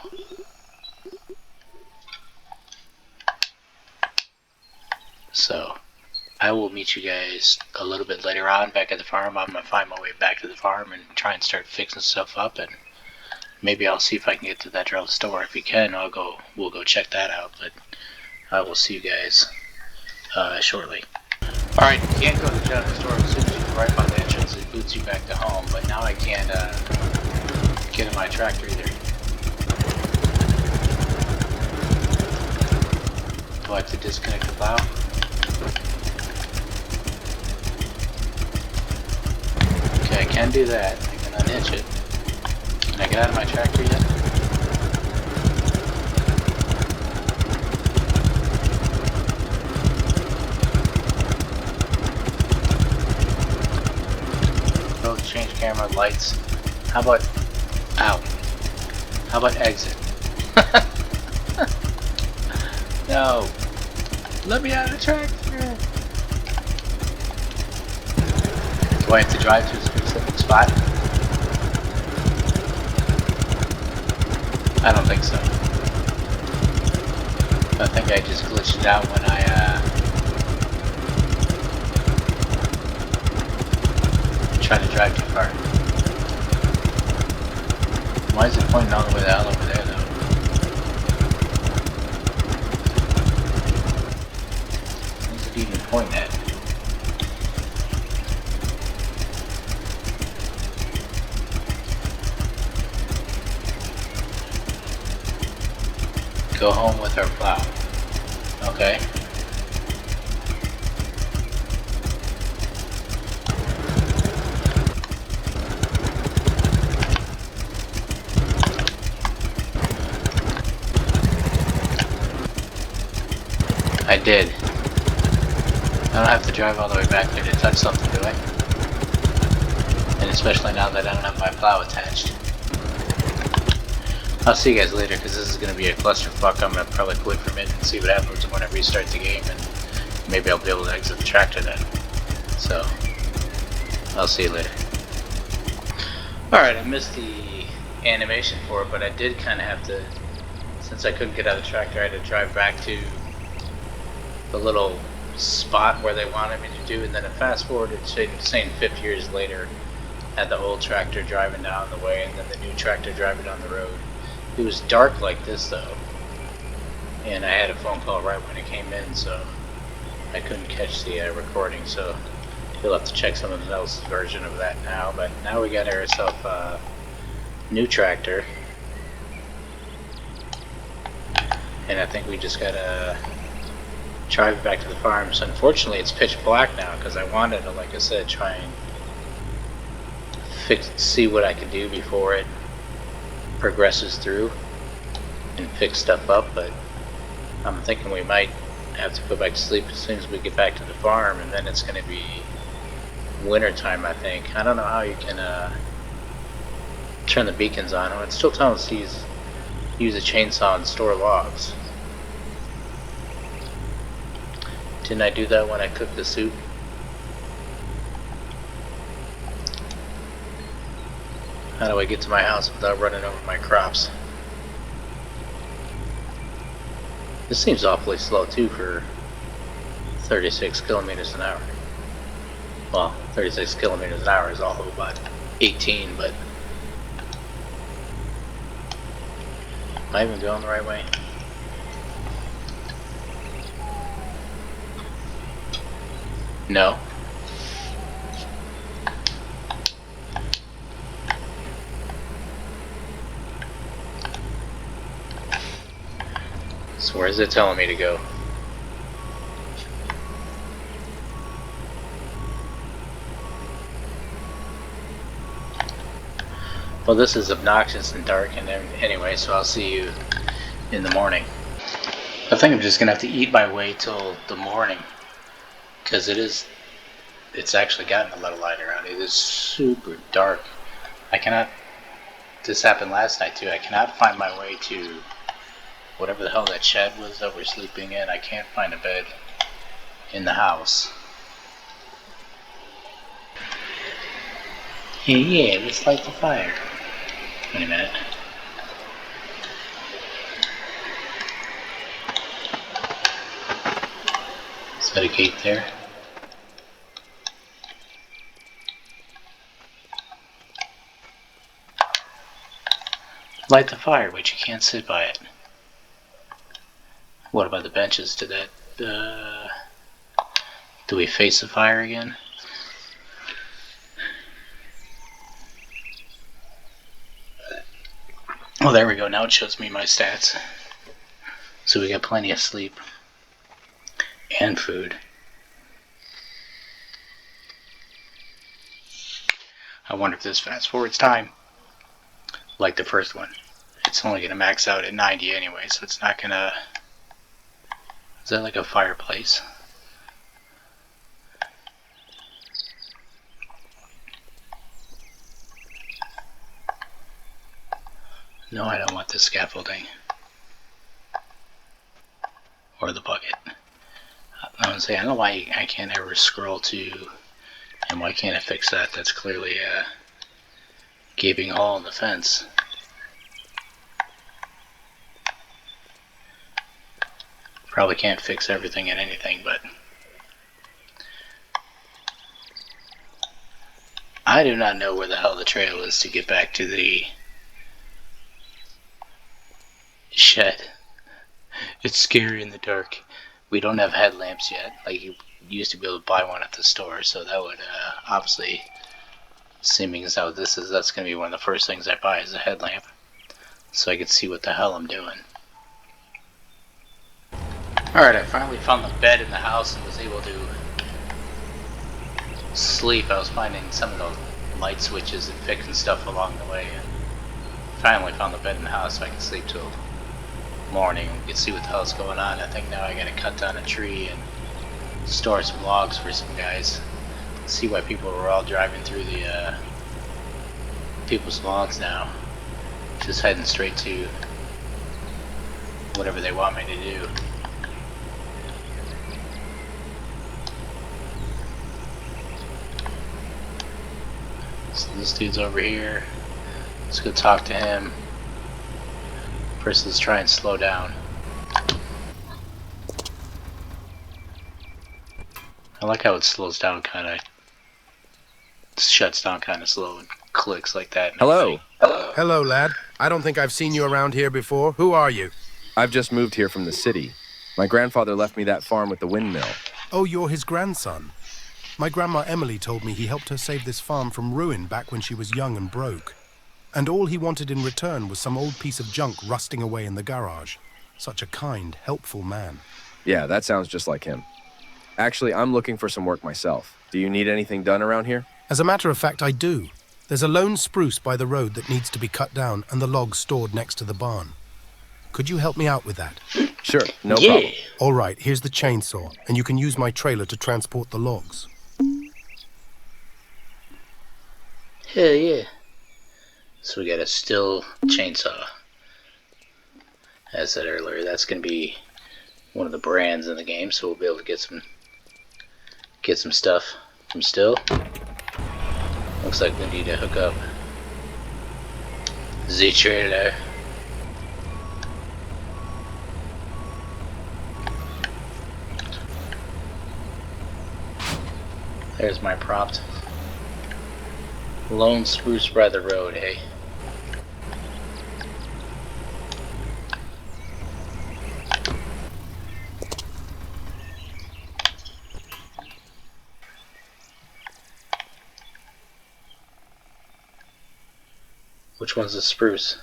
So I will meet you guys a little bit later on back at the farm. I'm gonna find my way back to the farm and try and start fixing stuff up, and maybe I'll see if I can get to that drill store. If we can, we'll go check that out. But I will see you guys shortly. Alright, you can't go to the general store as soon as you go right by the entrance. It boots you back to home, but now I can't get in my tractor either. Do I have to disconnect the plow? Okay, I can do that. I can unhitch it. Can I get out of my tractor yet? Oh, change camera, lights. How about... Ow. How about exit? No. Let me out of the tractor. Do I have to drive to a specific spot? I don't think so. I think I just glitched it out when I tried to drive too far. Why is it pointing all the way the hell over there though? What's it even pointing at? Go home with our plow. Okay. I did. I don't have to drive all the way back there to touch something, do I? And especially now that I don't have my plow attached. I'll see you guys later, because this is going to be a clusterfuck. I'm going to probably quit from it and see what happens when I restart the game, and maybe I'll be able to exit the tractor then. So, I'll see you later. Alright, I missed the animation for it, but I did kind of have to, since I couldn't get out of the tractor, I had to drive back to the little spot where they wanted me to do, and then I fast forwarded, saying 50 years later, had the old tractor driving down the way, and then the new tractor driving down the road. It was dark like this though, and I had a phone call right when it came in, so I couldn't catch the recording, so you'll have to check someone else's version of that now. But now we got ourselves a new tractor, and I think we just gotta drive back to the farm. So unfortunately it's pitch black now, because I wanted to, like I said, try and see what I could do before it progresses through and fix stuff up, but I'm thinking we might have to go back to sleep as soon as we get back to the farm, and then it's going to be winter time, I think. I don't know how you can turn the beacons on. It's still telling us to use a chainsaw and store logs. Didn't I do that when I cooked the soup? How do I get to my house without running over my crops? This seems awfully slow too for 36 kilometers an hour. Well, 36 kilometers an hour is all of about 18, but am I even going the right way? No. So where is it telling me to go? Well, this is obnoxious and dark and anyway, so I'll see you in the morning. I think I'm just gonna have to eat my way till the morning, because it's actually gotten a little light around. It is super dark. This happened last night too, I cannot find my way to whatever the hell that shed was that we're sleeping in. I can't find a bed in the house. Yeah, let's light the fire. Wait a minute. Is that a gate there? Light the fire, but you can't sit by it. What about the benches? Did that, do we face the fire again? Oh, there we go. Now it shows me my stats. So we got plenty of sleep. And food. I wonder if this fast forwards time, like the first one. It's only going to max out at 90 anyway, so it's not going to... Is that like a fireplace? No, I don't want the scaffolding. Or the bucket. I was saying, I don't know why I can't ever scroll to... And why can't I fix that? That's clearly a gaping hole in the fence. Probably can't fix everything and anything, but I do not know where the hell the trail is to get back to the shed. It's scary in the dark. We don't have headlamps yet. Like, you used to be able to buy one at the store, so that would obviously, seeming as how this is, that's going to be one of the first things I buy is a headlamp, so I can see what the hell I'm doing. Alright, I finally found the bed in the house and was able to sleep. I was finding some of the light switches and fixing stuff along the way, and finally found the bed in the house so I can sleep till morning and we can see what the hell's going on. I think now I gotta cut down a tree and store some logs for some guys. See why people were all driving through the people's logs now. Just heading straight to whatever they want me to do. So this dude's over here. Let's go talk to him. First, let's try and slow down. I like how it slows down kinda, shuts down kinda slow and clicks like that. Hello. Hello, lad. I don't think I've seen you around here before. Who are you? I've just moved here from the city. My grandfather left me that farm with the windmill. Oh, you're his grandson. My grandma Emily told me he helped her save this farm from ruin back when she was young and broke. And all he wanted in return was some old piece of junk rusting away in the garage. Such a kind, helpful man. Yeah, that sounds just like him. Actually, I'm looking for some work myself. Do you need anything done around here? As a matter of fact, I do. There's a lone spruce by the road that needs to be cut down and the logs stored next to the barn. Could you help me out with that? Sure, no problem. All right, here's the chainsaw, and you can use my trailer to transport the logs. Hell yeah. So we got a still chainsaw. As I said earlier, that's going to be one of the brands in the game, so we'll be able to get some stuff from still. Looks like we need to hook up the trailer. There's my prompt. Lone spruce by the road, hey. Which one's the spruce?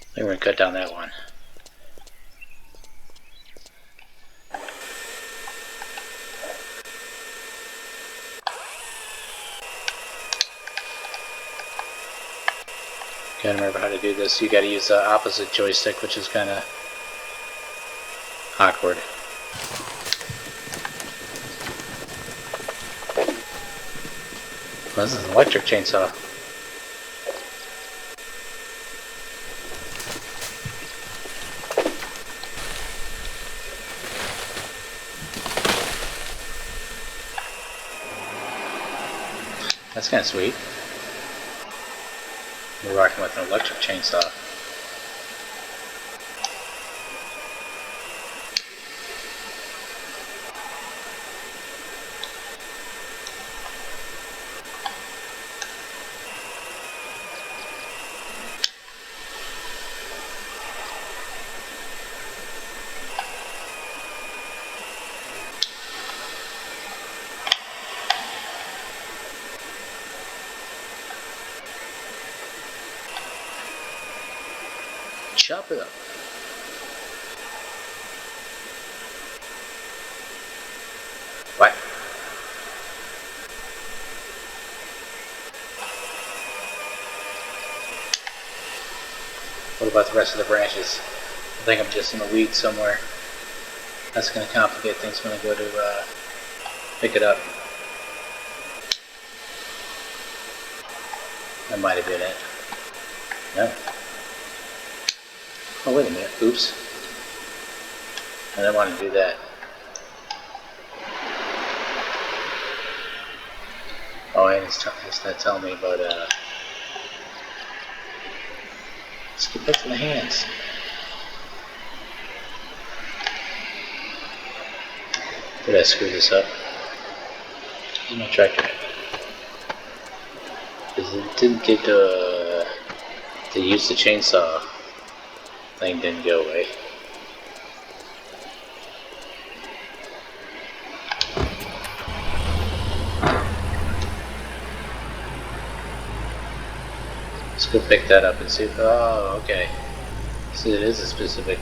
I think we're gonna cut down that one. Gotta remember how to do this. You gotta use the opposite joystick, which is kinda awkward. Well, this is an electric chainsaw. That's kinda sweet. We're rocking with an electric chainsaw. chop it up. What? What about the rest of the branches? I think I'm just in a weed somewhere. That's going to complicate things when I go to pick it up. That might have been it. No. Oh, wait a minute. Oops. I didn't want to do that. Oh, and it's not telling me about, let's get back to the hands. Did I screw this up? Where's my tractor? Because it didn't get, to use the chainsaw. Thing didn't go away. Let's go pick that up and see if, oh, okay. See, it is a specific,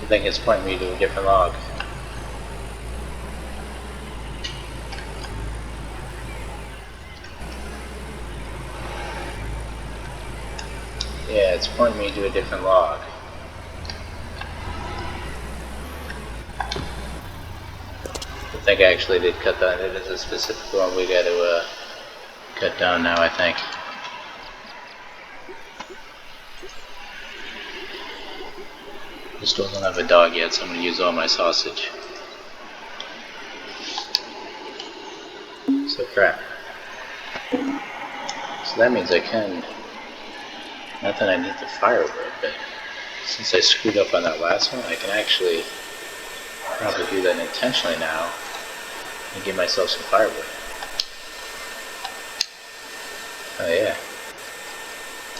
I think it's pointing me to a different log. Yeah, it's pointing me to a different log. I think I actually did cut that. It is a specific one we got to cut down now, I think. I still don't have a dog yet, so I'm going to use all my sausage. So crap. So that means I can, not that I need the firewood, but since I screwed up on that last one, I can actually probably do that intentionally now and give myself some firewood. Oh yeah.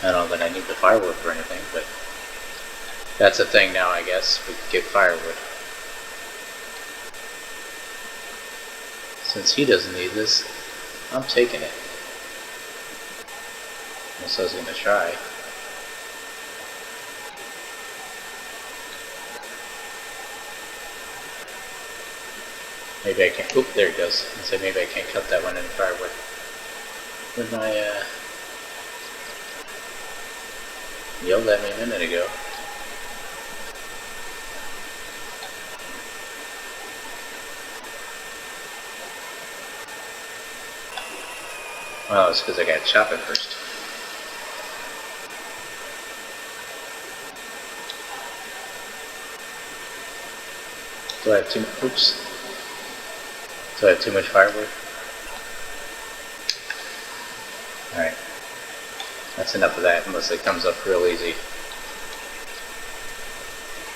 I don't know that I need the firewood for anything, but that's a thing now, I guess. We can get firewood. Since he doesn't need this, I'm taking it. Unless I was going to try. Maybe I can't. Oop, there it goes. I said maybe I can't cut that one in firewood. Where'd my, yelled at me a minute ago. Oh, it's because I got to chop it first. Do I have too much? Oops. Do I have too much firewood? Alright. That's enough of that, unless it comes up real easy.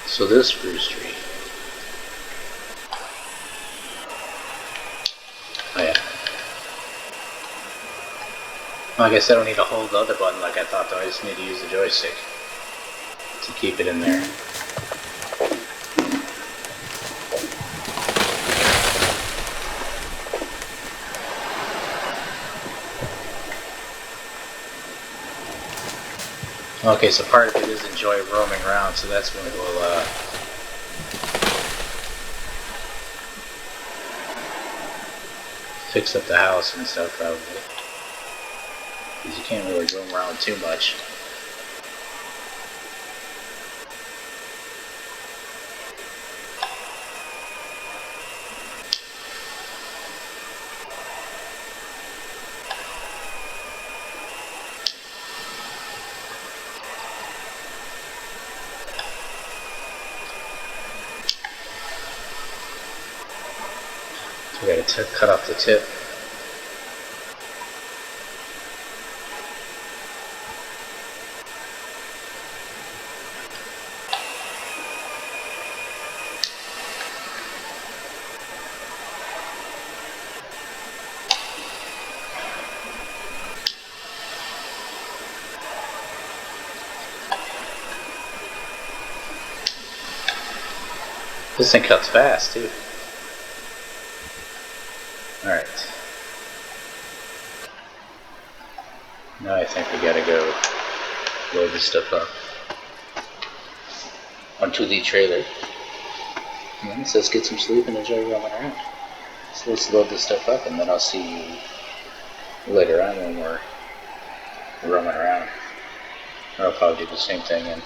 So this spruce tree. Oh yeah. Well, I guess I don't need to hold the other button like I thought though, I just need to use the joystick to keep it in there. Okay, so part of it is enjoy roaming around, so that's when we'll fix up the house and stuff probably. Because you can't really roam around too much. So we gotta cut off the tip. This thing cuts fast too. Alright. Now I think we gotta go load this stuff up. onto the trailer. And then it says get some sleep and enjoy roaming around. So let's load this stuff up, and then I'll see you later on when we're roaming around. I'll probably do the same thing and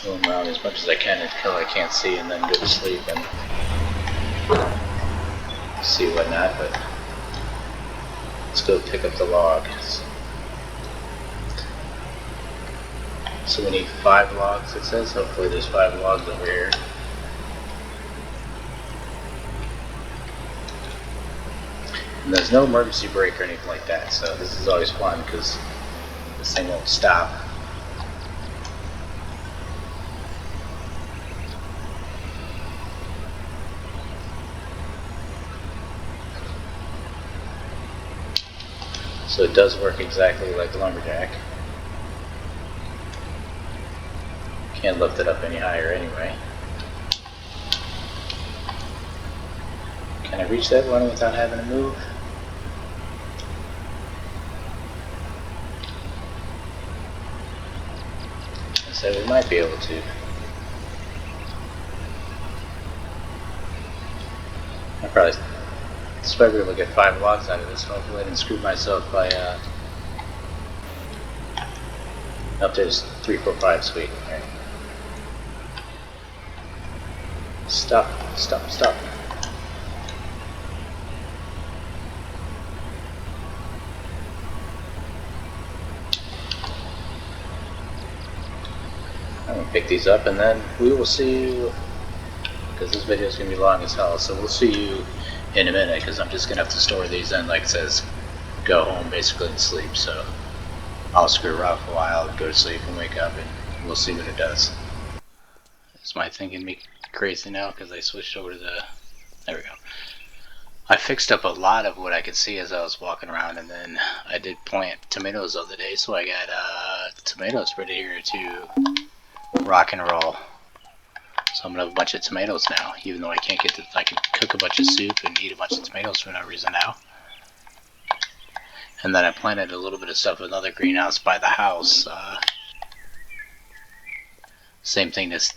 roam around as much as I can until I can't see, and then go to sleep and see whatnot. But let's go pick up the log. So we need 5 logs, it says. Hopefully there's 5 logs over here. And there's no emergency brake or anything like that, so this is always fun because this thing won't stop. So it does work exactly like the lumberjack. Can't lift it up any higher anyway. Can I reach that one without having to move? I said we might be able to. I probably expect we're able to get 5 logs out of this. Hopefully I didn't screw myself by up there's 3, 4, 5, sweet. Alright. Stop. I'm gonna pick these up and then we will see you, because this video is gonna be long as hell, so we'll see you in a minute, because I'm just gonna have to store these in, like it says, go home basically and sleep. So I'll screw around for a while and go to sleep and wake up and we'll see what it does. Is my thinking me crazy now because I switched over to the, there we go. I fixed up a lot of what I could see as I was walking around, and then I did plant tomatoes the other day, so I got tomatoes ready here to rock and roll. So I'm gonna have a bunch of tomatoes now, even though I can't get to, I can cook a bunch of soup and eat a bunch of tomatoes for no reason now. And then I planted a little bit of stuff in another greenhouse by the house. Same thing, this,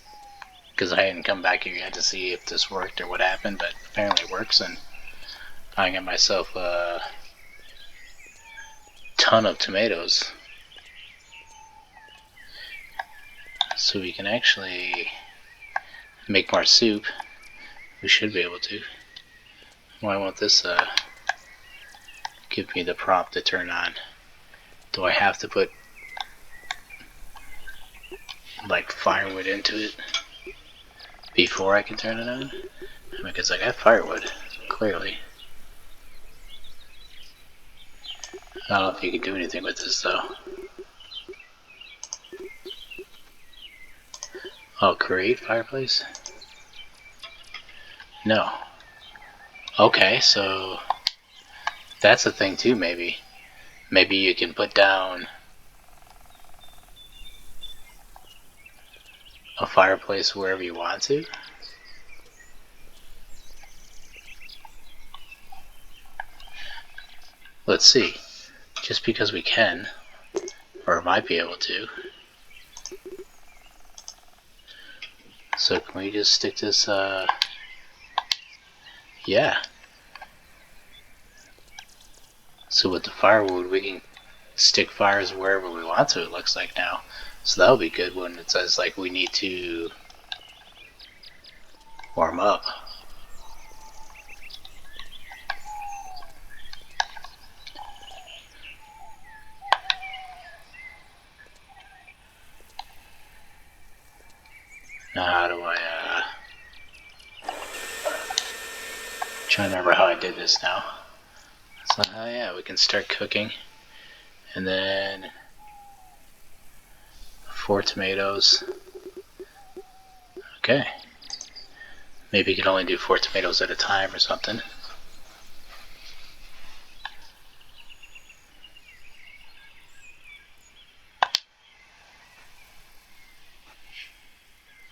because I hadn't come back here yet to see if this worked or what happened, but apparently it works, and I got myself a ton of tomatoes. So we can actually make more soup. We should be able to. Why won't this give me the prompt to turn on? Do I have to put like firewood into it before I can turn it on? Because I got firewood, clearly. I don't know if you can do anything with this though. Oh, create fireplace? No. Okay, so that's a thing too, maybe. Maybe you can put down a fireplace wherever you want to. Let's see. Just because we can, or might be able to. So can we just stick this, yeah. So with the firewood, we can stick fires wherever we want to, it looks like now. So that'll be good when it says like we need to warm up. Now how do I, trying to remember how I did this now. So, oh yeah, we can start cooking. And then 4 tomatoes. Okay. Maybe you can only do 4 tomatoes at a time or something.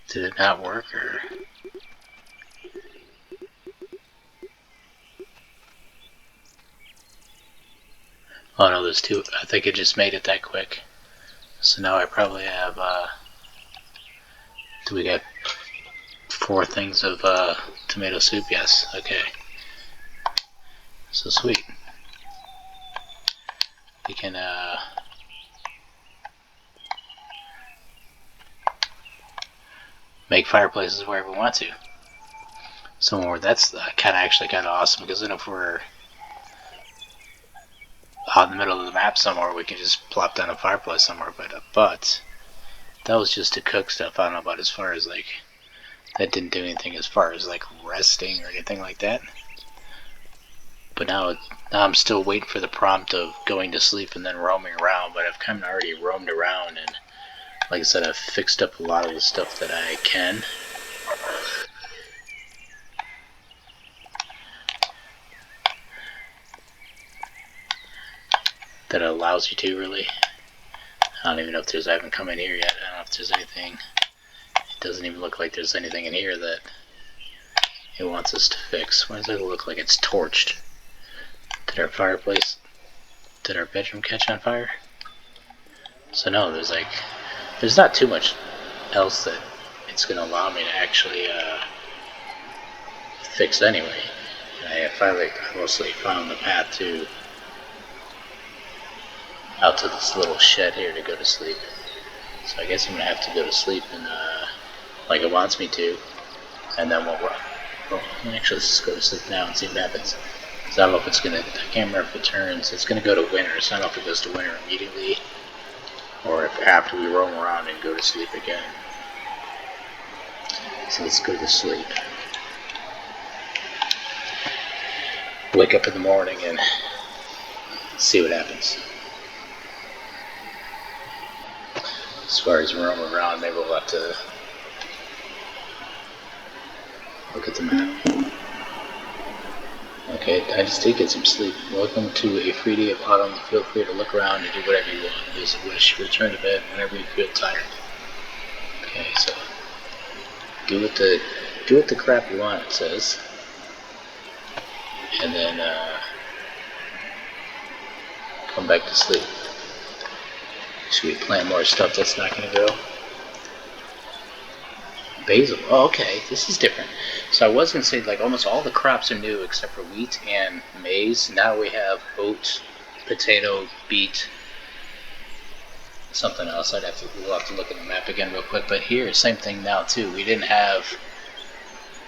Did it not work, or? Oh no, there's 2. I think it just made it that quick. So now I probably have to Do we got 4 things of tomato soup? Yes. Okay. So sweet. We can make fireplaces wherever we want to. Somewhere that's actually kind of awesome, because then if we're out in the middle of the map somewhere, we can just plop down a fireplace somewhere. But that was just to cook stuff. I don't know about as far as like, that didn't do anything as far as like resting or anything like that. But now I'm still waiting for the prompt of going to sleep and then roaming around. But I've kind of already roamed around, and like I said, I've fixed up a lot of the stuff that I can. That allows you to, really. I don't even know if I haven't come in here yet. I don't know if there's anything. It doesn't even look like there's anything in here that it wants us to fix. Why does it look like it's torched? Did our bedroom catch on fire? So no, there's not too much else that it's going to allow me to actually fix anyway. And I mostly found the path out to this little shed here to go to sleep. So I guess I'm going to have to go to sleep and like it wants me to, and then actually let's just go to sleep now and see what happens. So I don't know if it's going to, I can't remember if it turns, it's going to go to winter, so I don't know if it goes to winter immediately, or if after we roam around and go to sleep again. So let's go to sleep. Wake up in the morning and see what happens. As far as roaming around, maybe we'll have to look at the map. Okay, I just did get some sleep. Welcome to a free day of autumn. Feel free to look around and do whatever you want. Use a wish. Return to bed whenever you feel tired. Okay, so do what the crap you want, it says. And then come back to sleep. Should we plant more stuff that's not going to grow? Basil. Oh, okay. This is different. So I was going to say, like, almost all the crops are new except for wheat and maize. Now we have oat, potato, beet, something else. We'll have to look at the map again real quick. But here, same thing now too. We didn't have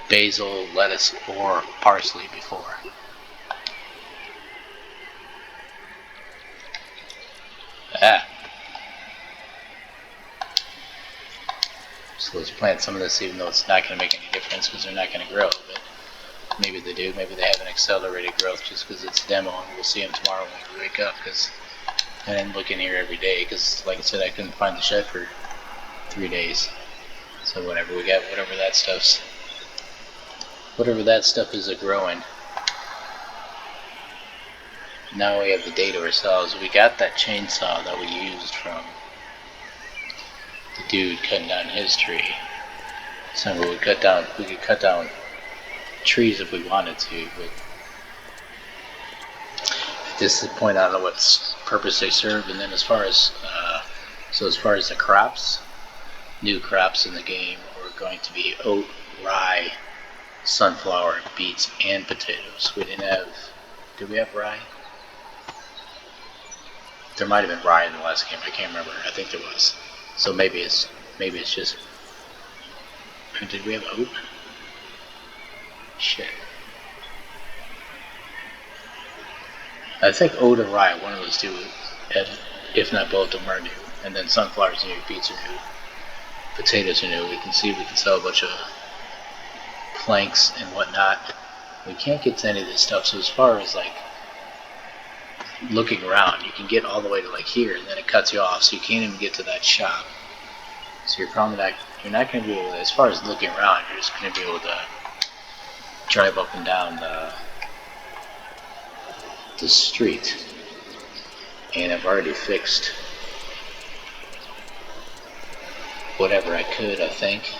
basil, lettuce, or parsley before. Ah. So let's plant some of this, even though it's not going to make any difference because they're not going to grow. But maybe they do. Maybe they have an accelerated growth just because it's a demo, and we'll see them tomorrow when we wake up. Because I didn't look in here every day because, like I said, I couldn't find the shed for 3 days. So whatever we got, whatever that stuff is growing. Now we have the day to ourselves. We got that chainsaw that we used from the dude cutting down his tree. So we could cut down trees if we wanted to, but at this point I don't know what purpose they serve. And then as far as the crops, new crops in the game are going to be oat, rye, sunflower, beets, and potatoes. Did we have rye? There might have been rye in the last game, I can't remember. I think there was. So maybe it's just. Did we have oat? Shit. I think oat or rye, one of those two, if not both of them, are new. And then sunflowers are new, beets are new, potatoes are new. We can sell a bunch of planks and whatnot. We can't get to any of this stuff. So as far as like looking around, you can get all the way to like here, and then it cuts you off, so you can't even get to that shop. So you're not going to be able to, as far as looking around, you're just going to be able to drive up and down the street. And I've already fixed whatever I could, I think,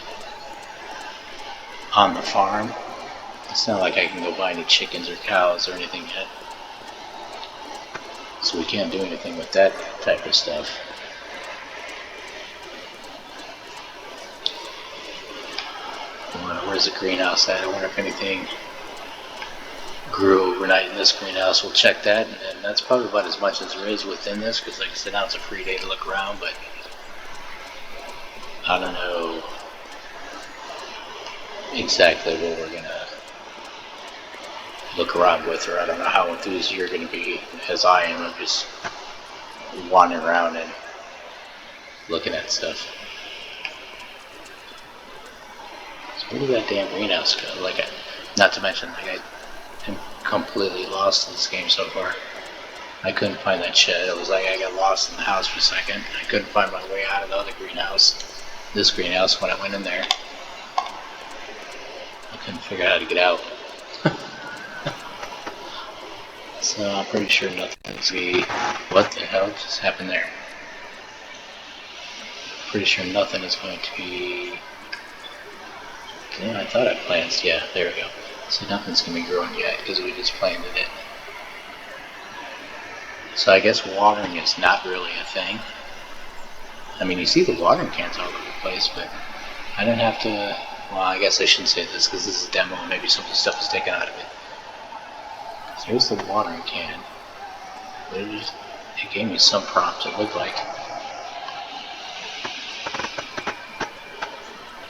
on the farm. It's not like I can go buy any chickens or cows or anything yet. So we can't do anything with that type of stuff. Where's the greenhouse at? I wonder if anything grew overnight in this greenhouse. We'll check that, and that's probably about as much as there is within this, because like I said, now it's a free day to look around, but I don't know exactly what we're gonna look around with, or I don't know how enthused you're gonna be as I am of just wandering around and looking at stuff. So where did that damn greenhouse go? Like, not to mention, like, I am completely lost in this game so far. I couldn't find that shed. It was like I got lost in the house for a second. I couldn't find my way out of the other greenhouse. This greenhouse, when I went in there, I couldn't figure out how to get out. So I'm pretty sure nothing's gonna... What the hell just happened there? Pretty sure nothing is going to be... Yeah, I thought I planted. Yeah, there we go. So nothing's going to be growing yet because we just planted it. So I guess watering is not really a thing. I mean, you see the watering cans all over the place, but I don't have to... Well, I guess I shouldn't say this because this is a demo and maybe some of the stuff is taken out of it. So here's the watering can. It gave me some prompt, it looked like.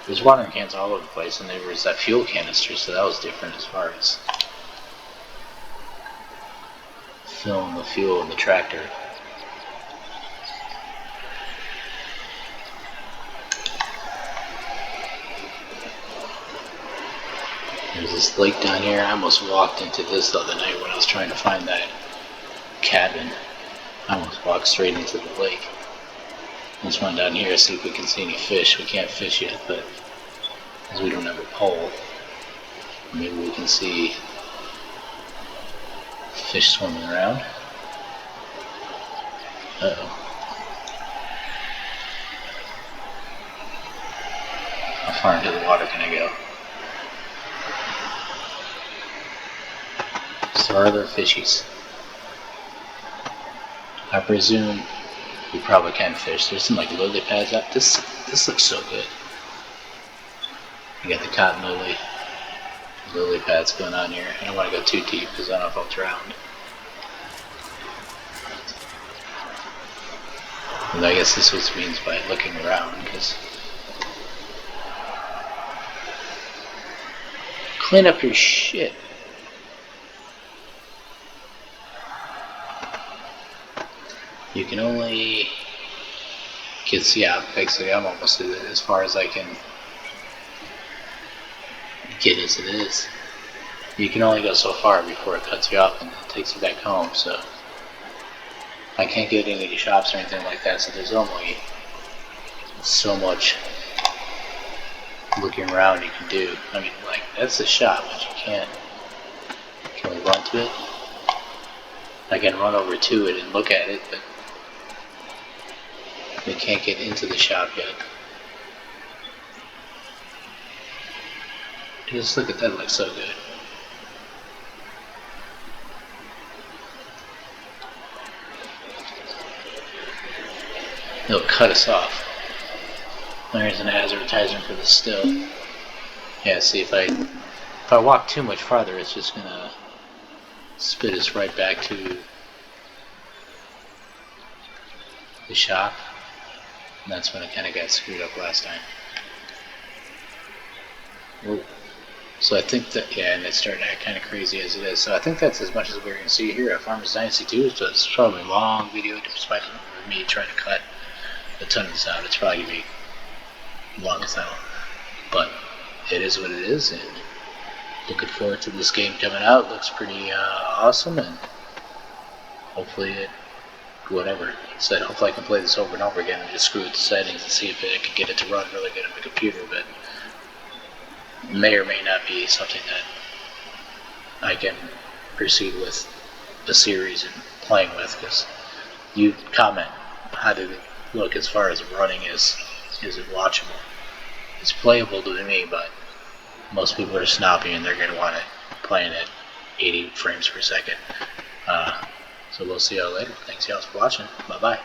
There's watering cans all over the place, and there was that fuel canister, so that was different as far as filling the fuel in the tractor. There's this lake down here. I almost walked into this the other night when I was trying to find that cabin. I almost walked straight into the lake. Let's run down here, see if we can see any fish. We can't fish yet, but because we don't have a pole, maybe we can see fish swimming around. Uh-oh. How far into the water can I go? So are there fishies? I presume we probably can fish. There's some like lily pads out. This looks so good. You got the cotton lily pads going on here. I don't want to go too deep because I don't know if I'll drown. And I guess this is what it means by looking around, because clean up your shit. You can only get, yeah, basically I'm almost as far as I can get as it is. You can only go so far before it cuts you off and it takes you back home, so I can't get into any shops or anything like that, so there's only so much looking around you can do. I mean, like, that's the shop, but you can't. Can we run to it? I can run over to it and look at it, but we can't get into the shop yet. Just look at that, it looks so good. It'll cut us off. There's an advertisement for the still. Yeah, see, if I walk too much farther, it's just gonna spit us right back to the shop. And that's when it kind of got screwed up last time. Whoa. So I think that, yeah, and it's starting to act kind of crazy as it is. So I think that's as much as we're going to see here at Farmers Dynasty 2. So it's probably a long video, despite me trying to cut a ton of this out. It's probably going to be long as hell. But it is what it is, and looking forward to this game coming out. Looks pretty awesome, and hopefully it, whatever. So hopefully I can play this over and over again and just screw with the settings and see if I can get it to run really good on my computer, but may or may not be something that I can proceed with the series and playing with, because you comment how did it look as far as running. Is it watchable? It's playable to me, but most people are snobby and they're going to want it playing at 80 frames per second. So we'll see y'all later. Thanks y'all for watching. Bye bye.